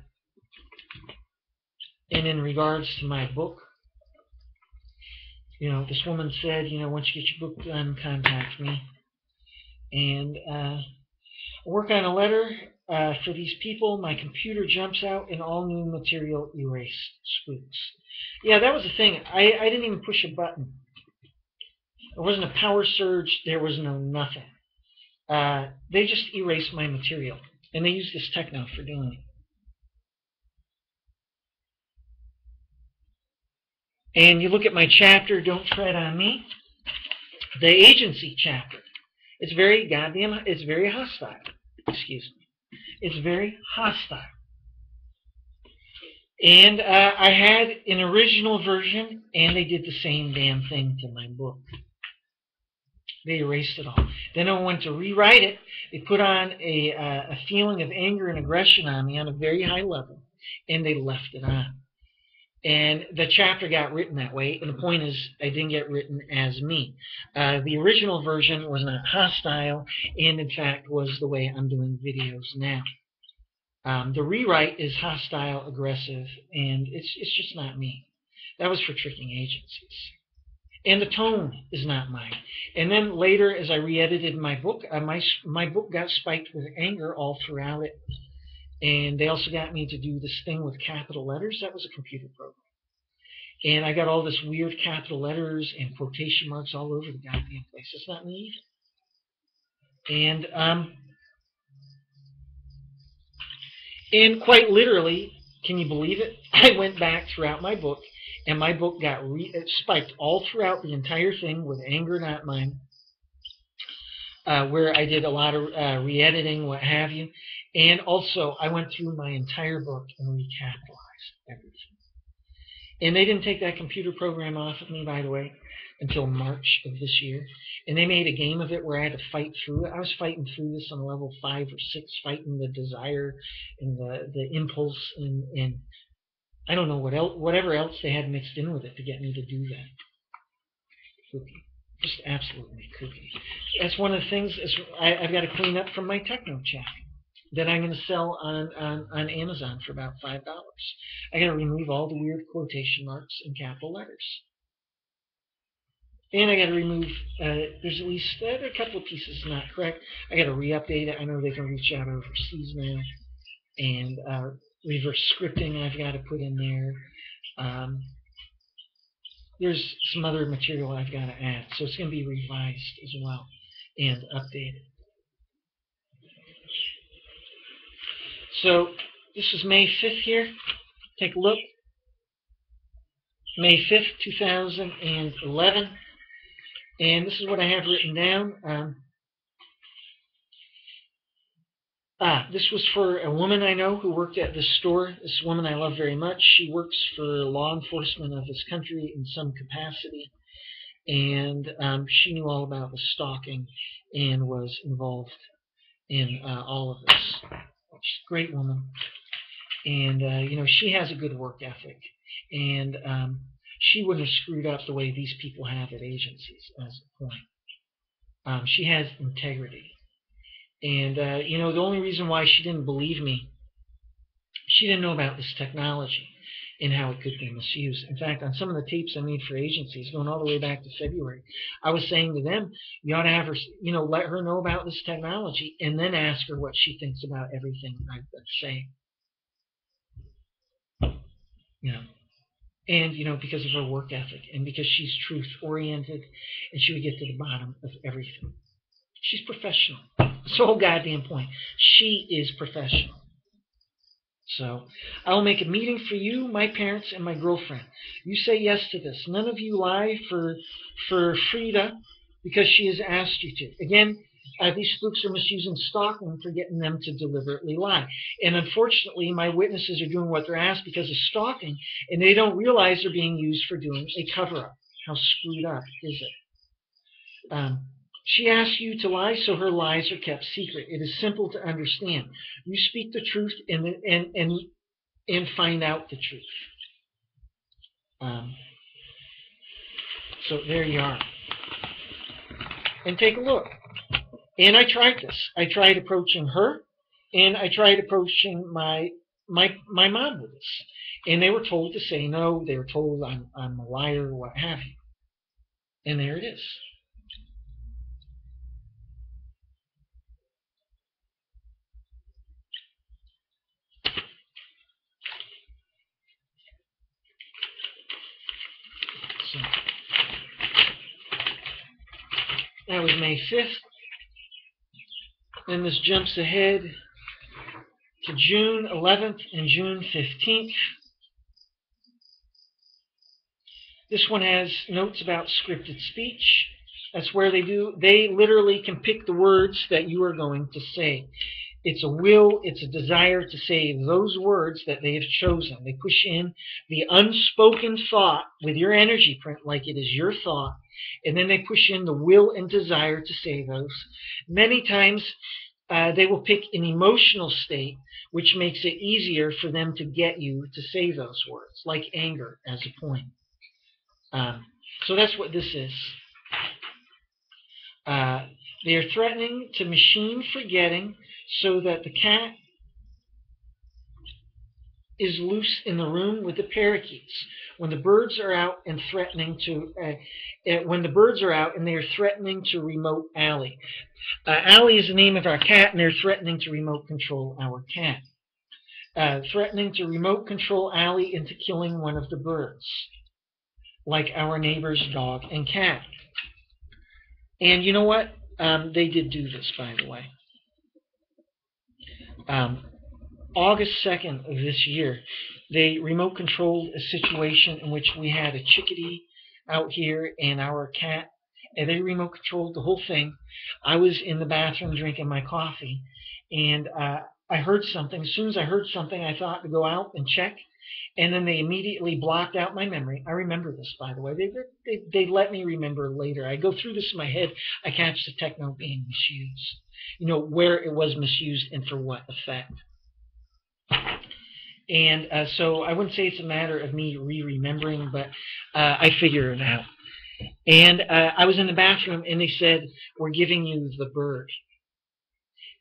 in regards to my book, this woman said, once you get your book done, contact me. And work on a letter for these people. My computer jumps out and all new material erased. Spooks. Yeah, that was the thing. I didn't even push a button. There wasn't a power surge. There was no nothing. They just erased my material. And they use this Techno for doing it. And you look at my chapter, Don't Tread on Me. The agency chapter. It's very hostile. Excuse me. It's very hostile. And I had an original version, and they did the same damn thing to my book. They erased it all. Then I went to rewrite it. They put on a feeling of anger and aggression on me on a very high level, and they left it on. And the chapter got written that way, and the point is, I didn't get written as me. The original version was not hostile, and in fact was the way I'm doing videos now. The rewrite is hostile, aggressive, and it's just not me. That was for tricking agencies. And the tone is not mine. And then later, as I re-edited my book, my book got spiked with anger all throughout it. And they also got me to do this thing with capital letters. That was a computer program. And I got all this weird capital letters and quotation marks all over the goddamn place. It's not me either. And quite literally, can you believe it? I went back throughout my book, and my book got spiked all throughout the entire thing with anger not mine, where I did a lot of re-editing, what have you. And also, I went through my entire book and recapitalized everything. And they didn't take that computer program off of me, by the way, until March of this year. And they made a game of it where I had to fight through it. I was fighting through this on level 5 or 6, fighting the desire and the impulse and I don't know whatever else they had mixed in with it to get me to do that. Kooky. Just absolutely kooky. That's one of the things I've got to clean up from my Techno chapter that I'm going to sell on Amazon for about $5. I got to remove all the weird quotation marks and capital letters. And I got to remove, there's at least a couple of pieces not correct. I got to re-update it. I know they can reach out overseas now. And reverse scripting I've got to put in there. There's some other material I've got to add. So it's going to be revised as well and updated. So this is May 5th here. Take a look. May 5th, 2011. And this is what I have written down. This was for a woman I know who worked at this store. This woman I love very much. She works for law enforcement of this country in some capacity. And she knew all about the stalking and was involved in all of this. She's a great woman. And, she has a good work ethic. And she wouldn't have screwed up the way these people have at agencies, as a point. She has integrity. And, the only reason why she didn't believe me, she didn't know about this technology and how it could be misused. In fact, on some of the tapes I made for agencies, going all the way back to February, I was saying to them, you ought to have her, let her know about this technology and then ask her what she thinks about everything I've been saying. And, because of her work ethic and because she's truth-oriented and she would get to the bottom of everything. She's professional. That's the whole goddamn point. She is professional. So, I'll make a meeting for you, my parents, and my girlfriend. You say yes to this. None of you lie for Frida because she has asked you to. Again, these spooks are misusing stalking for getting them to deliberately lie. And unfortunately, my witnesses are doing what they're asked because of stalking, and they don't realize they're being used for doing a cover-up. How screwed up is it? She asks you to lie, so her lies are kept secret. It is simple to understand. You speak the truth and find out the truth. Um, so there you are. And take a look. And I tried this. I tried approaching her, and I tried approaching my mom with this. And they were told to say no. They were told I'm a liar, what have you. And there it is. So that was May 5th. And this jumps ahead to June 11th and June 15th. This one has notes about scripted speech. That's where they literally can pick the words that you are going to say. It's a will, it's a desire to say those words that they have chosen. They push in the unspoken thought with your energy print like it is your thought, and then they push in the will and desire to say those. Many times they will pick an emotional state, which makes it easier for them to get you to say those words, like anger as a point. So that's what this is. They are threatening to machine forgetting so that the cat is loose in the room with the parakeets. When the birds are out and threatening to, when the birds are out and they are threatening to remote Allie. Allie is the name of our cat, and they're threatening to remote control our cat. Threatening to remote control Allie into killing one of the birds, like our neighbor's dog and cat. And you know what? They did do this, by the way. August 2nd of this year, they remote controlled a situation in which we had a chickadee out here and our cat, and they remote controlled the whole thing. I was in the bathroom drinking my coffee, and I heard something. As soon as I heard something, I thought to go out and check, and then they immediately blocked out my memory. I remember this, by the way. They let me remember later. I go through this in my head. I catch the techno being misused. You know, where it was misused and for what effect. And so I wouldn't say it's a matter of me remembering, but I figure it out. And I was in the bathroom, and they said, "We're giving you the bird."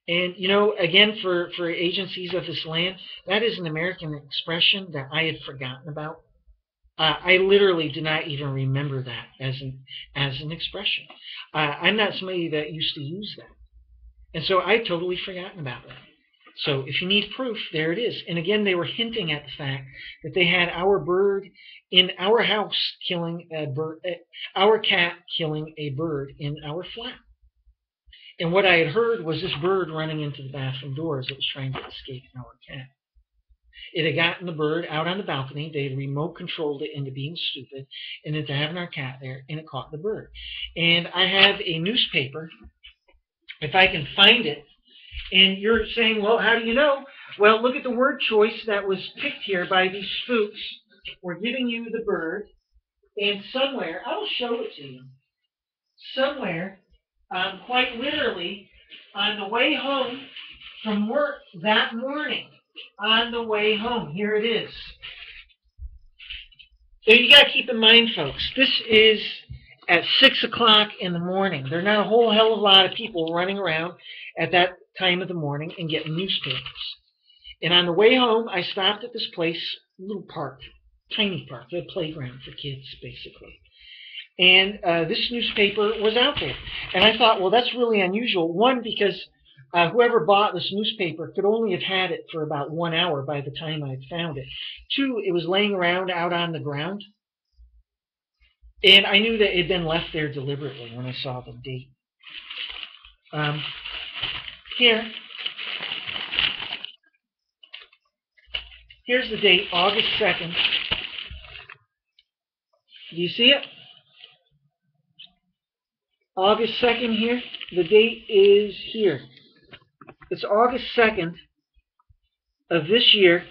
And, you know, again, for agencies of this land, that is an American expression that I had forgotten about. I literally do not even remember that as an expression. I'm not somebody that used to use that. And so I had totally forgotten about that. So if you need proof, there it is. And again, they were hinting at the fact that they had our bird in our house killing a bird, our cat killing a bird in our flat. And what I had heard was this bird running into the bathroom door as it was trying to escape our cat. It had gotten the bird out on the balcony. They had remote controlled it into being stupid and into having our cat there, and it caught the bird. And I have a newspaper, if I can find it. And you're saying, well, how do you know? Well, look at the word choice that was picked here by these spooks. We're giving you the bird. And somewhere, I'll show it to you. Somewhere, quite literally, on the way home from work that morning, on the way home, here it is. So you got to keep in mind, folks, this is at 6 o'clock in the morning. There are not a whole hell of a lot of people running around at that time of the morning and getting newspapers. And on the way home, I stopped at this place, little park, tiny park, a playground for kids, basically. And this newspaper was out there. And I thought, well, that's really unusual. One, because whoever bought this newspaper could only have had it for about 1 hour by the time I found it. Two, it was laying around out on the ground. And I knew that it had been left there deliberately when I saw the date. Here's the date, August 2nd. Do you see it? August 2nd here. The date is here. It's August 2nd of this year.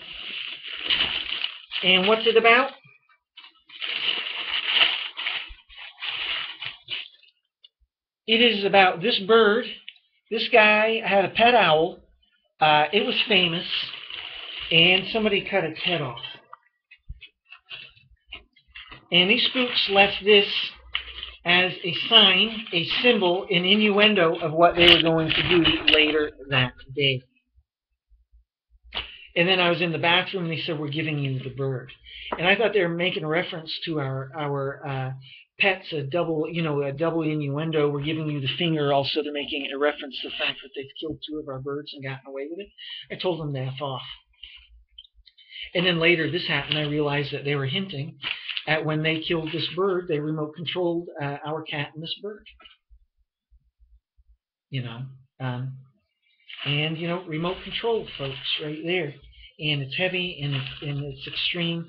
And what's it about? It is about this bird. This guy had a pet owl. It was famous, and somebody cut its head off. And these spooks left this as a sign, a symbol, an innuendo of what they were going to do later that day. And then I was in the bathroom, and they said, "We're giving you the bird." And I thought they were making a reference to our pets, a double innuendo. We're giving you the finger. Also, they're making a reference to the fact that they've killed 2 of our birds and gotten away with it. I told them to F off. And then later this happened. I realized that they were hinting at when they killed this bird, they remote controlled our cat and this bird. And remote control, folks, right there. And it's heavy and it's extreme.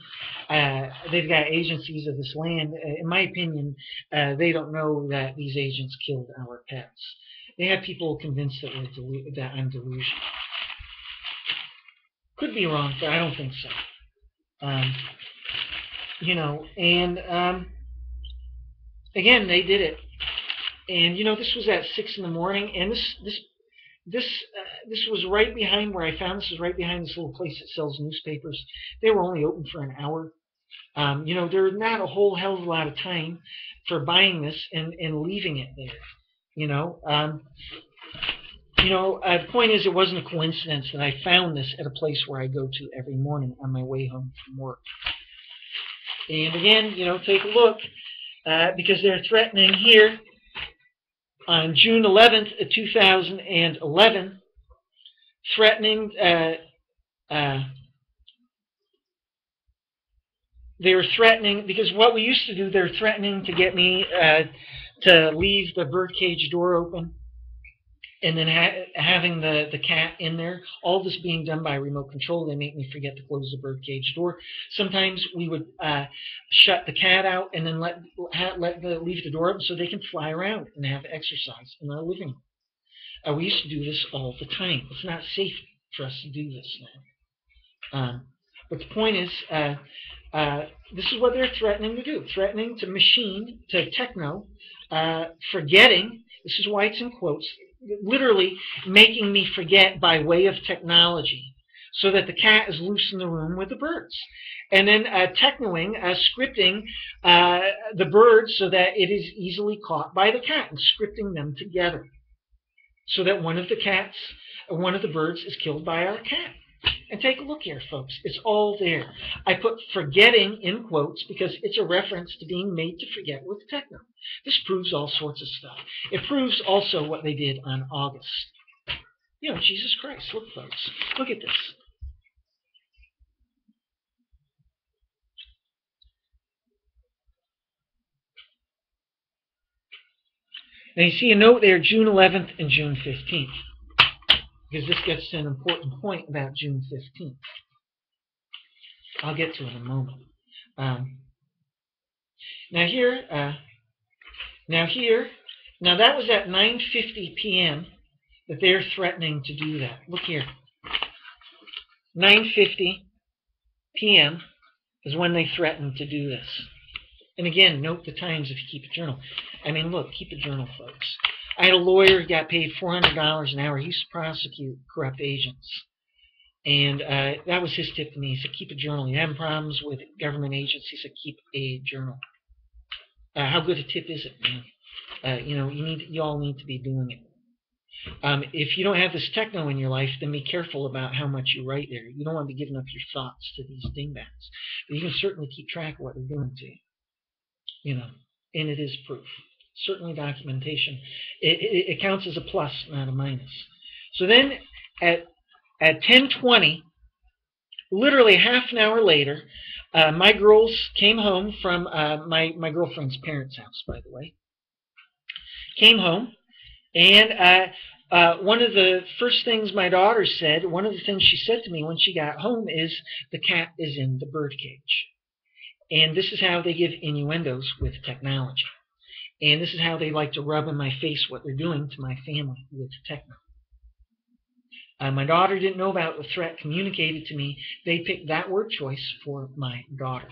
They've got agencies of this land. In my opinion, they don't know that these agents killed our pets. They have people convinced that I'm delusional. Could be wrong, but I don't think so. Again, they did it. And this was at 6 in the morning, and this was right behind where I found. This was right behind this little place that sells newspapers. They were only open for an hour. There's not a whole hell of a lot of time for buying this and leaving it there. The point is, it wasn't a coincidence that I found this at a place where I go to every morning on my way home from work. And again, take a look, because they're threatening here on June 11th, 2011, threatening, they were threatening, because what we used to do, they're threatening to get me to leave the birdcage door open, and then having the cat in there. All this being done by remote control. They make me forget to close the birdcage door. Sometimes we would shut the cat out and then leave the door open so they can fly around and have exercise in our living room. We used to do this all the time. It's not safe for us to do this now. But the point is, this is what they're threatening to do. Threatening to machine, to techno, forgetting. This is why it's in quotes. Literally making me forget by way of technology, so that the cat is loose in the room with the birds. And then technoing, scripting the birds so that it is easily caught by the cat, and scripting them together so that one of the birds is killed by our cat. And take a look here, folks. It's all there. I put forgetting in quotes because it's a reference to being made to forget with techno. This proves all sorts of stuff. It proves also what they did on August. Jesus Christ. Look, folks. Look at this. Now you see a note there, June 11th and June 15th. Because this gets to an important point about June 15th. I'll get to it in a moment. Now that was at 9:50 p.m. that they're threatening to do that. Look here. 9:50 p.m. is when they threatened to do this. And again, note the times if you keep a journal. I mean, look, keep a journal, folks. I had a lawyer who got paid $400 an hour. He used to prosecute corrupt agents. And that was his tip to me. He said, keep a journal. You're having problems with government agents. He said, keep a journal. How good a tip is it, man? You all need to be doing it. If you don't have this techno in your life, then be careful about how much you write there. You don't want to be giving up your thoughts to these dingbats. But you can certainly keep track of what they're doing to you. And it is proof. Certainly documentation. It counts as a plus, not a minus. So then at 10:20, literally half an hour later, my girls came home from my girlfriend's parents' house, by the way. Came home, and one of the first things my daughter said, one of the things she said to me when she got home is, the cat is in the birdcage. And this is how they give innuendos with technology. And this is how they like to rub in my face what they're doing to my family with techno. My daughter didn't know about the threat communicated to me. They picked that word choice for my daughter.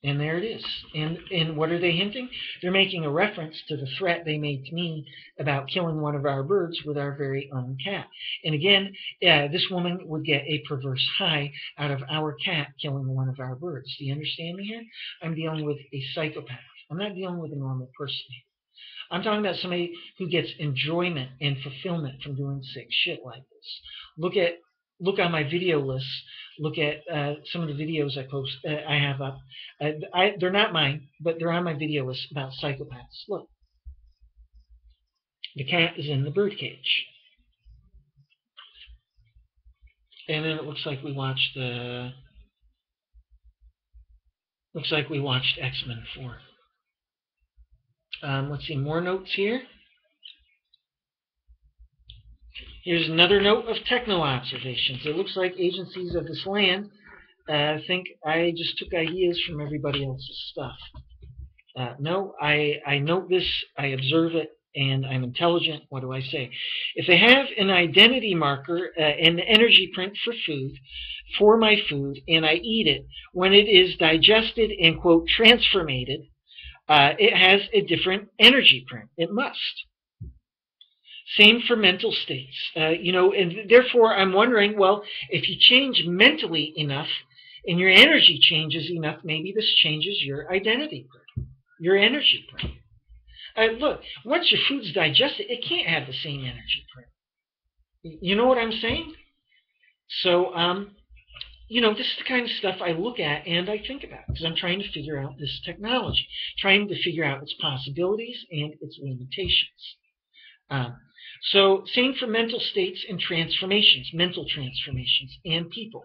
And there it is. And what are they hinting? They're making a reference to the threat they made to me about killing one of our birds with our very own cat. And again, this woman would get a perverse high out of our cat killing one of our birds. Do you understand me here? I'm dealing with a psychopath. I'm not dealing with a normal person. I'm talking about somebody who gets enjoyment and fulfillment from doing sick shit like this. Look on my video list. Look at some of the videos I have up. They're not mine, but they're on my video list about psychopaths. Look, the cat is in the birdcage, and then it looks like we watched X-Men 4. Let's see, more notes here. Here's another note of techno observations. It looks like agencies of this land think I just took ideas from everybody else's stuff. No, I note this, I observe it, and I'm intelligent. What do I say? If they have an identity marker, an energy print for my food, and I eat it, when it is digested and, quote, transformated, it has a different energy print. It must. Same for mental states. And therefore I'm wondering, well, if you change mentally enough and your energy changes enough, maybe this changes your identity print, your energy print. Look, once your food's digested, it can't have the same energy print. You know what I'm saying? So, this is the kind of stuff I look at and I think about because I'm trying to figure out this technology, trying to figure out its possibilities and its limitations. So same for mental states and transformations, mental transformations and people.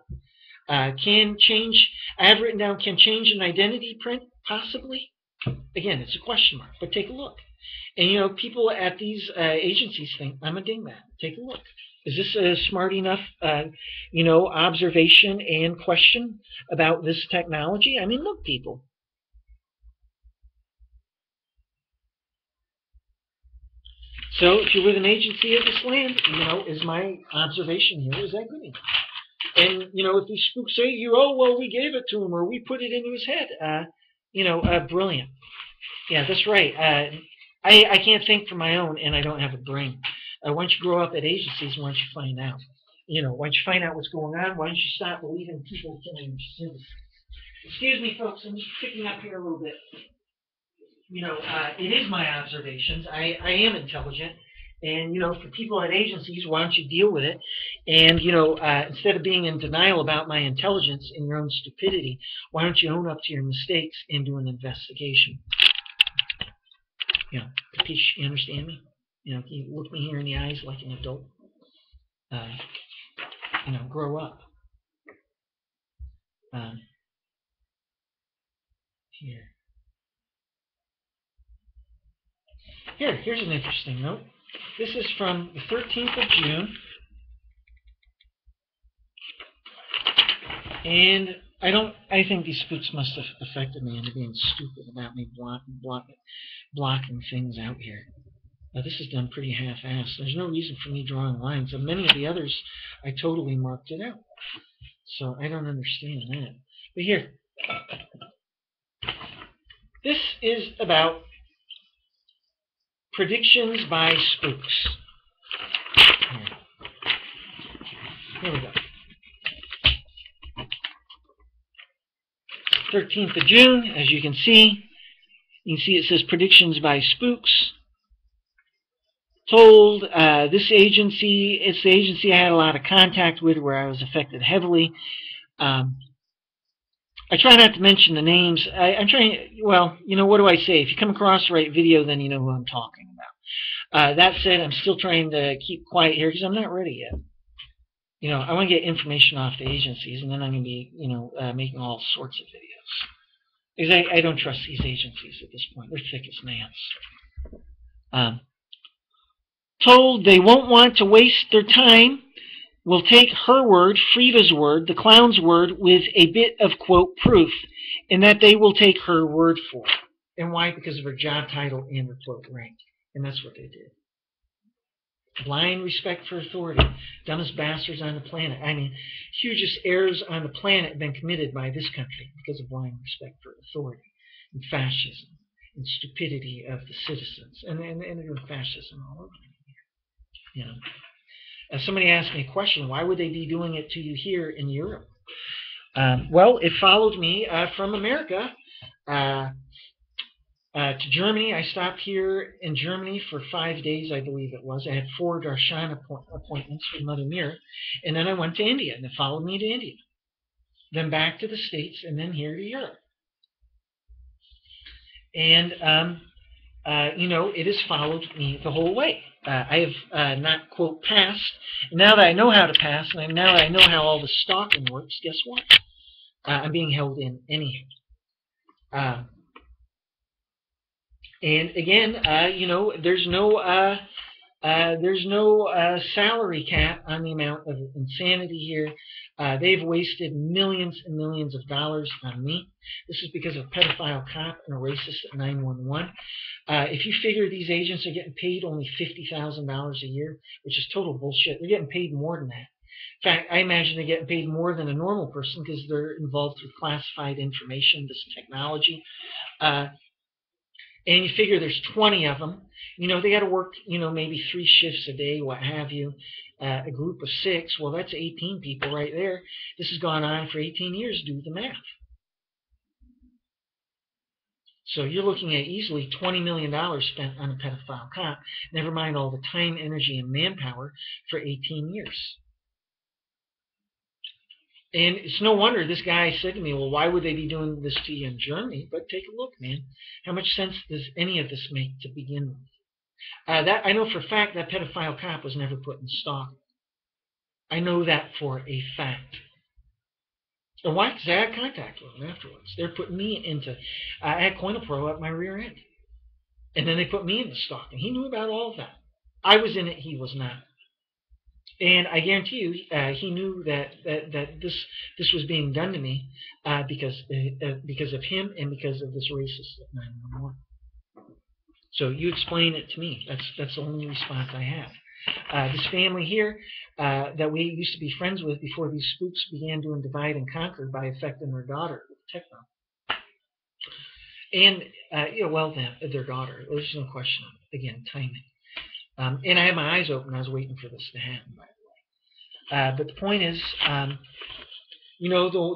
Can change, I have written down, can change an identity print? Possibly. Again, it's a question mark, but take a look. And, people at these agencies think I'm a dingbat. Take a look. Is this a smart enough, observation and question about this technology? I mean, look, people. So if you're with an agency of this land, is my observation here, is that good enough? And, if these spooks say we gave it to him or we put it into his head, brilliant. Yeah, that's right. I can't think for my own and I don't have a brain. Once you grow up at agencies, once you find out, once you find out what's going on, why don't you stop believing people killing your citizens? Excuse me, folks, I'm just picking up here a little bit. It is my observations. I am intelligent. And, for people at agencies, why don't you deal with it? And, instead of being in denial about my intelligence and your own stupidity, why don't you own up to your mistakes and do an investigation? Capiche, you understand me? Can you look me here in the eyes like an adult? Grow up. Here's an interesting note. This is from the 13th of June. And I think these spooks must have affected me into being stupid about me blocking things out here. This is done pretty half-assed. There's no reason for me drawing lines. And many of the others, I totally marked it out. So I don't understand that. But here, this is about predictions by spooks. Here we go. 13th of June, as you can see it says predictions by spooks. Told this agency, it's the agency I had a lot of contact with where I was affected heavily. I try not to mention the names. I'm trying, what do I say? If you come across the right video, then you know who I'm talking about. That said, I'm still trying to keep quiet here because I'm not ready yet. I want to get information off the agencies, and then I'm going to be, making all sorts of videos. Because I don't trust these agencies at this point. They're thick as nails. Told they won't want to waste their time, will take her word, Frida's word, the clown's word, with a bit of, quote, proof, and that they will take her word for it. And why? Because of her job title and her quote rank. And that's what they did. Blind respect for authority. Dumbest bastards on the planet. I mean, hugest errors on the planet have been committed by this country because of blind respect for authority and fascism and stupidity of the citizens. And they're doing fascism all over. You know. Somebody asked me a question, why would they be doing it to you here in Europe? Well, it followed me from America to Germany. I stopped here in Germany for 5 days, I believe it was. I had 4 darshan appointments with Mother Mirror. And then I went to India, and it followed me to India. Then back to the States, and then here to Europe. And, it has followed me the whole way. I have not, quote, passed. And now that I know how to pass, and now that I know how all the stalking works, guess what? I'm being held in anyhow. And again, there's no salary cap on the amount of insanity here. They've wasted millions and millions of dollars on me. This is because of a pedophile cop and a racist at 911. If you figure these agents are getting paid only $50,000 a year, which is total bullshit, they're getting paid more than that. In fact, I imagine they're getting paid more than a normal person because they're involved with classified information, this technology. And you figure there's 20 of them. They got to work, maybe 3 shifts a day, what have you. A group of 6, well, that's 18 people right there. This has gone on for 18 years. Do the math. So you're looking at easily $20 million spent on a pedophile cop, never mind all the time, energy, and manpower for 18 years. And it's no wonder this guy said to me, well, why would they be doing this to you in Germany? But take a look, man. How much sense does any of this make to begin with? I know for a fact that pedophile cop was never put in stock. I know that for a fact. And why? Because I had contact with them afterwards. They're putting me into, I had CoinPro up my rear end. And then they put me into stock. And he knew about all of that. I was in it, he was not. And I guarantee you, he knew that this was being done to me because of him and because of this racist at 911. So you explain it to me. That's the only response I have. This family here that we used to be friends with before these spooks began doing divide and conquer by affecting their daughter with Techno. And their daughter. There's no question of it. Again, timing. And I had my eyes open. I was waiting for this to happen, by the way. But the point is, the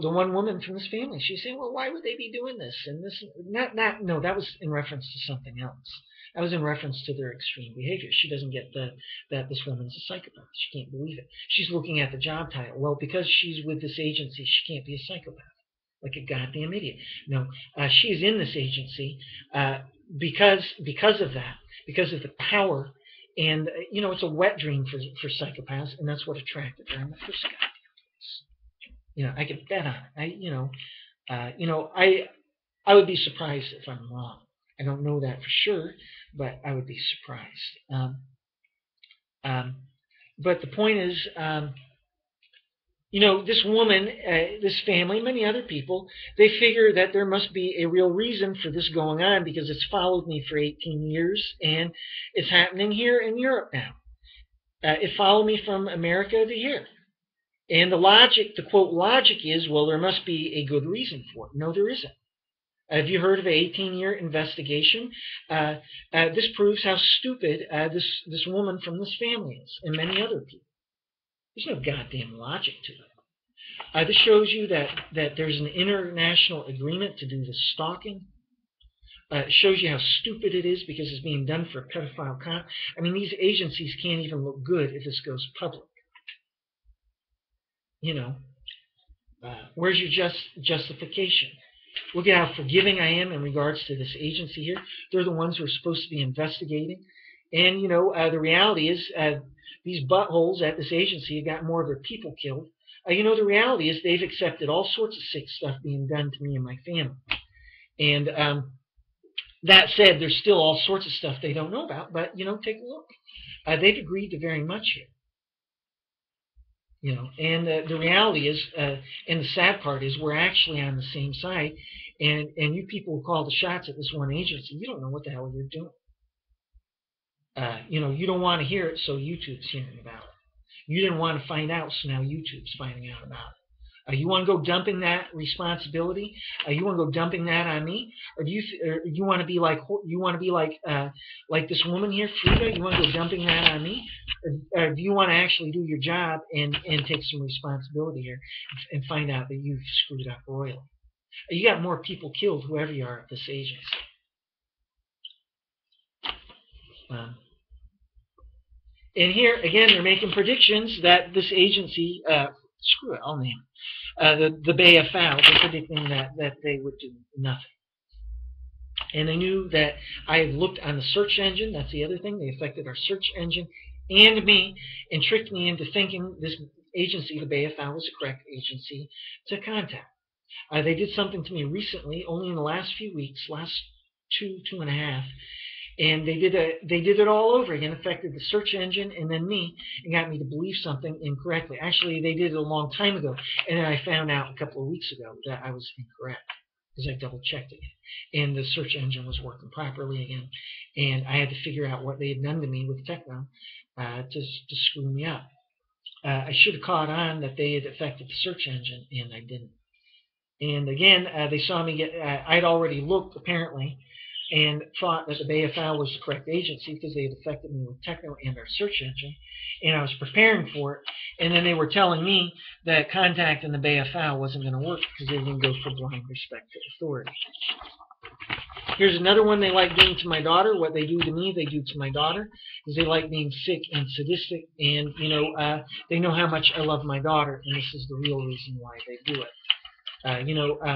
one woman from this family, she's saying, well, why would they be doing this? And this, no, that was in reference to something else. That was in reference to their extreme behavior. She doesn't get that this woman's a psychopath. She can't believe it. She's looking at the job title. Well, because she's with this agency, she can't be a psychopath. Like a goddamn idiot. No, she's in this agency because of that, because of the power. And, it's a wet dream for psychopaths, and that's what attracted her in the first goddamn place. I could bet on it. I would be surprised if I'm wrong. I don't know that for sure, but I would be surprised. But the point is, this woman, this family, many other people, they figure that there must be a real reason for this going on because it's followed me for 18 years and it's happening here in Europe now. It followed me from America to here. And the quote logic is, well, there must be a good reason for it. No, there isn't. Have you heard of an 18-year investigation? This proves how stupid this woman from this family is and many other people. There's no goddamn logic to it. This shows you that there's an international agreement to do this stalking. It shows you how stupid it is because it's being done for a pedophile cop. I mean, these agencies can't even look good if this goes public. Where's your justification? Look at how forgiving I am in regards to this agency here. They're the ones who are supposed to be investigating. And, the reality is these buttholes at this agency have got more of their people killed. The reality is they've accepted all sorts of sick stuff being done to me and my family. And that said, there's still all sorts of stuff they don't know about. But, take a look. They've agreed to very much here. And the reality is, and the sad part is, we're actually on the same side. And you people who call the shots at this one agency, you don't know what the hell you're doing. You don't want to hear it, so YouTube's hearing about it. You didn't want to find out, so now YouTube's finding out about it. You want to go dumping that responsibility? You want to go dumping that on me, or do you want to be like this woman here, Frida? You want to go dumping that on me, or do you want to actually do your job and take some responsibility here and find out that you've screwed up royally? You got more people killed, whoever you are, at this agency. And here again, they're making predictions that this agency, screw it, I'll name it. The Bay of Fowl, they're predicting that they would do nothing. And they knew that I had looked on the search engine. That's the other thing. They affected our search engine and me and tricked me into thinking this agency, the Bay of Fowl, was the correct agency to contact. They did something to me recently, only in the last few weeks, last two and a half, and they did it all over again, affected the search engine and then me, and got me to believe something incorrectly. Actually, they did it a long time ago, and then I found out a couple of weeks ago that I was incorrect because I double-checked it, and the search engine was working properly again, and I had to figure out what they had done to me with Techno to screw me up. I should have caught on that they had affected the search engine, and I didn't. And again, they saw me get. I'd already looked apparently, and thought that the Bay of Fowl was the correct agency because they had affected me with Techno and our search engine, and I was preparing for it. And then they were telling me that contacting the Bay of Fowl wasn't going to work because they didn't go for blind respect to authority. Here's another one they like doing to my daughter. What they do to me, they do to my daughter, is they like being sick and sadistic, and they know how much I love my daughter, and this is the real reason why they do it.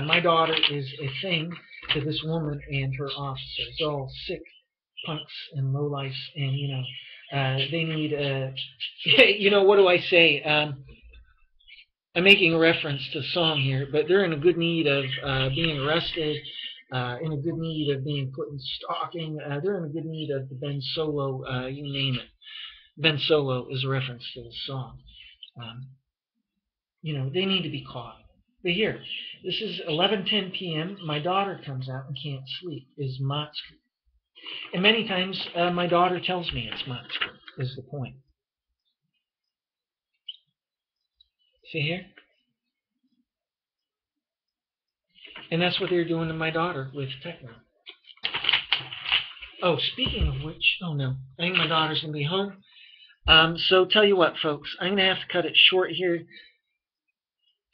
My daughter is a thing to this woman and her officers. They're all sick punks and lowlifes, and they need what do I say? I'm making a reference to the song here, but they're in a good need of being arrested, in a good need of being put in stalking. They're in a good need of the Ben Solo, you name it. Ben Solo is a reference to the song. They need to be caught. But here, this is 11:10 p.m. My daughter comes out and can't sleep. Is Matska. And many times my daughter tells me it's Matska, is the point. See here? And that's what they're doing to my daughter with Techno. Oh, speaking of which, oh no, I think my daughter's going to be home. So tell you what, folks, I'm going to have to cut it short here.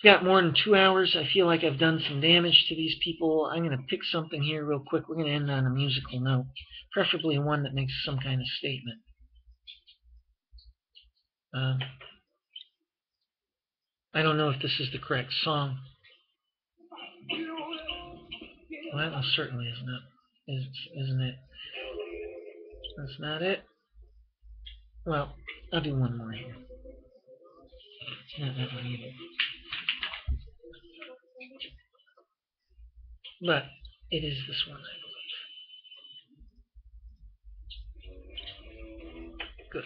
Got more than 2 hours. I feel like I've done some damage to these people. I'm going to pick something here real quick. We're going to end on a musical note, preferably one that makes some kind of statement. I don't know if this is the correct song. Well, that certainly isn't it? That's not it. Well, I'll do one more here. It's not that one either. But it is this one, I believe. Good.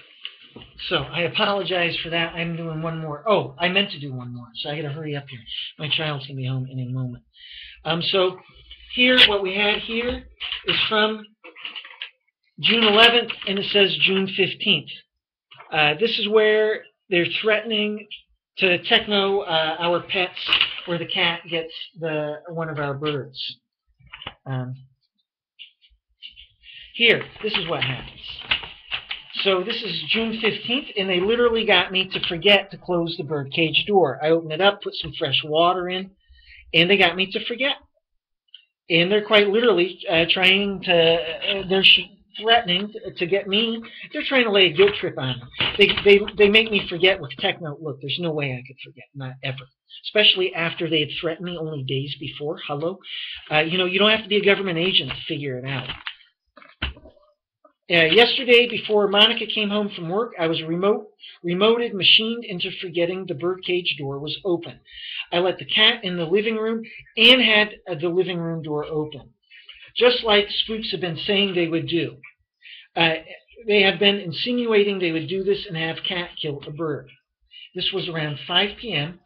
So I apologize for that. I'm doing one more. Oh, I meant to do one more, so I got to hurry up here. My child's going to be home in a moment. So here, what we had here is from June 11th, and it says June 15th. This is where they're threatening to Techno our pets, where the cat gets one of our birds. Here, this is what happens. So this is June 15th, and they literally got me to forget to close the birdcage door. I opened it up, put some fresh water in, and they got me to forget. And they're quite literally trying to, they're threatening to get me. They're trying to lay a guilt trip on me. They make me forget with Techno. Look, there's no way I could forget, not ever. Especially after they had threatened me only days before. Hello? You don't have to be a government agent to figure it out. Yesterday, before Monica came home from work, I was remoted, machined into forgetting the birdcage door was open. I let the cat in the living room and had the living room door open, just like spooks have been saying they would do. They have been insinuating they would do this and have cat kill a bird. This was around 5 p.m.,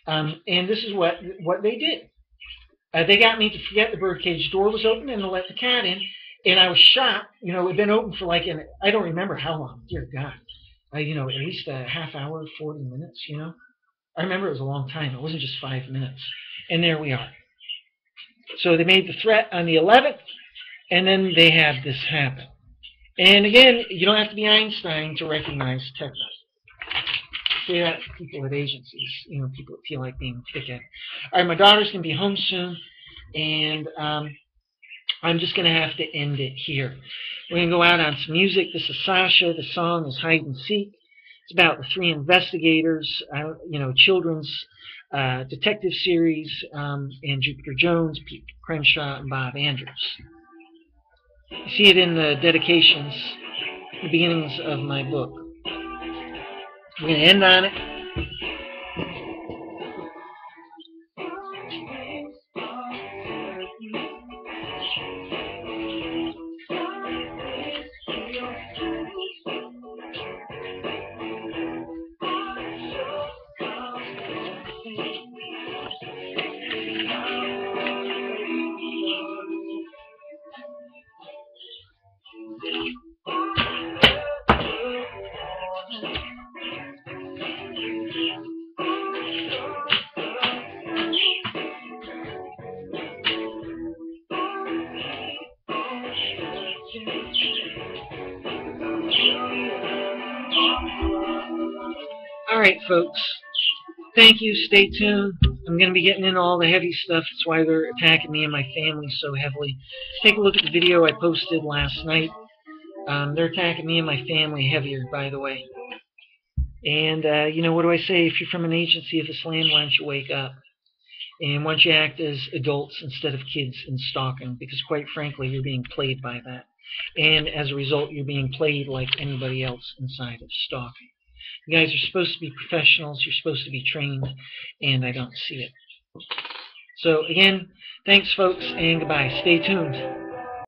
and this is what they did. They got me to forget the birdcage door was open and to let the cat in, And I was shocked. It'd been open for like I don't remember how long. Dear God, at least a half hour, 40 minutes. I remember it was a long time. It wasn't just 5 minutes. And there we are. So they made the threat on the 11th, and then they had this happen. And again, you don't have to be Einstein to recognize techno. Say that to people at agencies, people that feel like being thick-headed. All right, my daughter's going to be home soon, and I'm just going to have to end it here. We're going to go out on some music. This is Sasha. The song is Hide and Seek. It's about the three investigators, children's detective series, and Jupiter Jones, Pete Crenshaw, and Bob Andrews. You see it in the dedications, the beginnings of my book. We're going to end on it. All right, folks. Thank you. Stay tuned. I'm going to be getting into all the heavy stuff. That's why they're attacking me and my family so heavily. Take a look at the video I posted last night. They're attacking me and my family heavier, by the way. And, what do I say? If you're from an agency of Islam, why don't you wake up? And why don't you act as adults instead of kids in stalking? Because, quite frankly, you're being played by that. And as a result, you're being played like anybody else inside of stalking. You guys are supposed to be professionals. You're supposed to be trained. And I don't see it. So, again, thanks, folks, and goodbye. Stay tuned.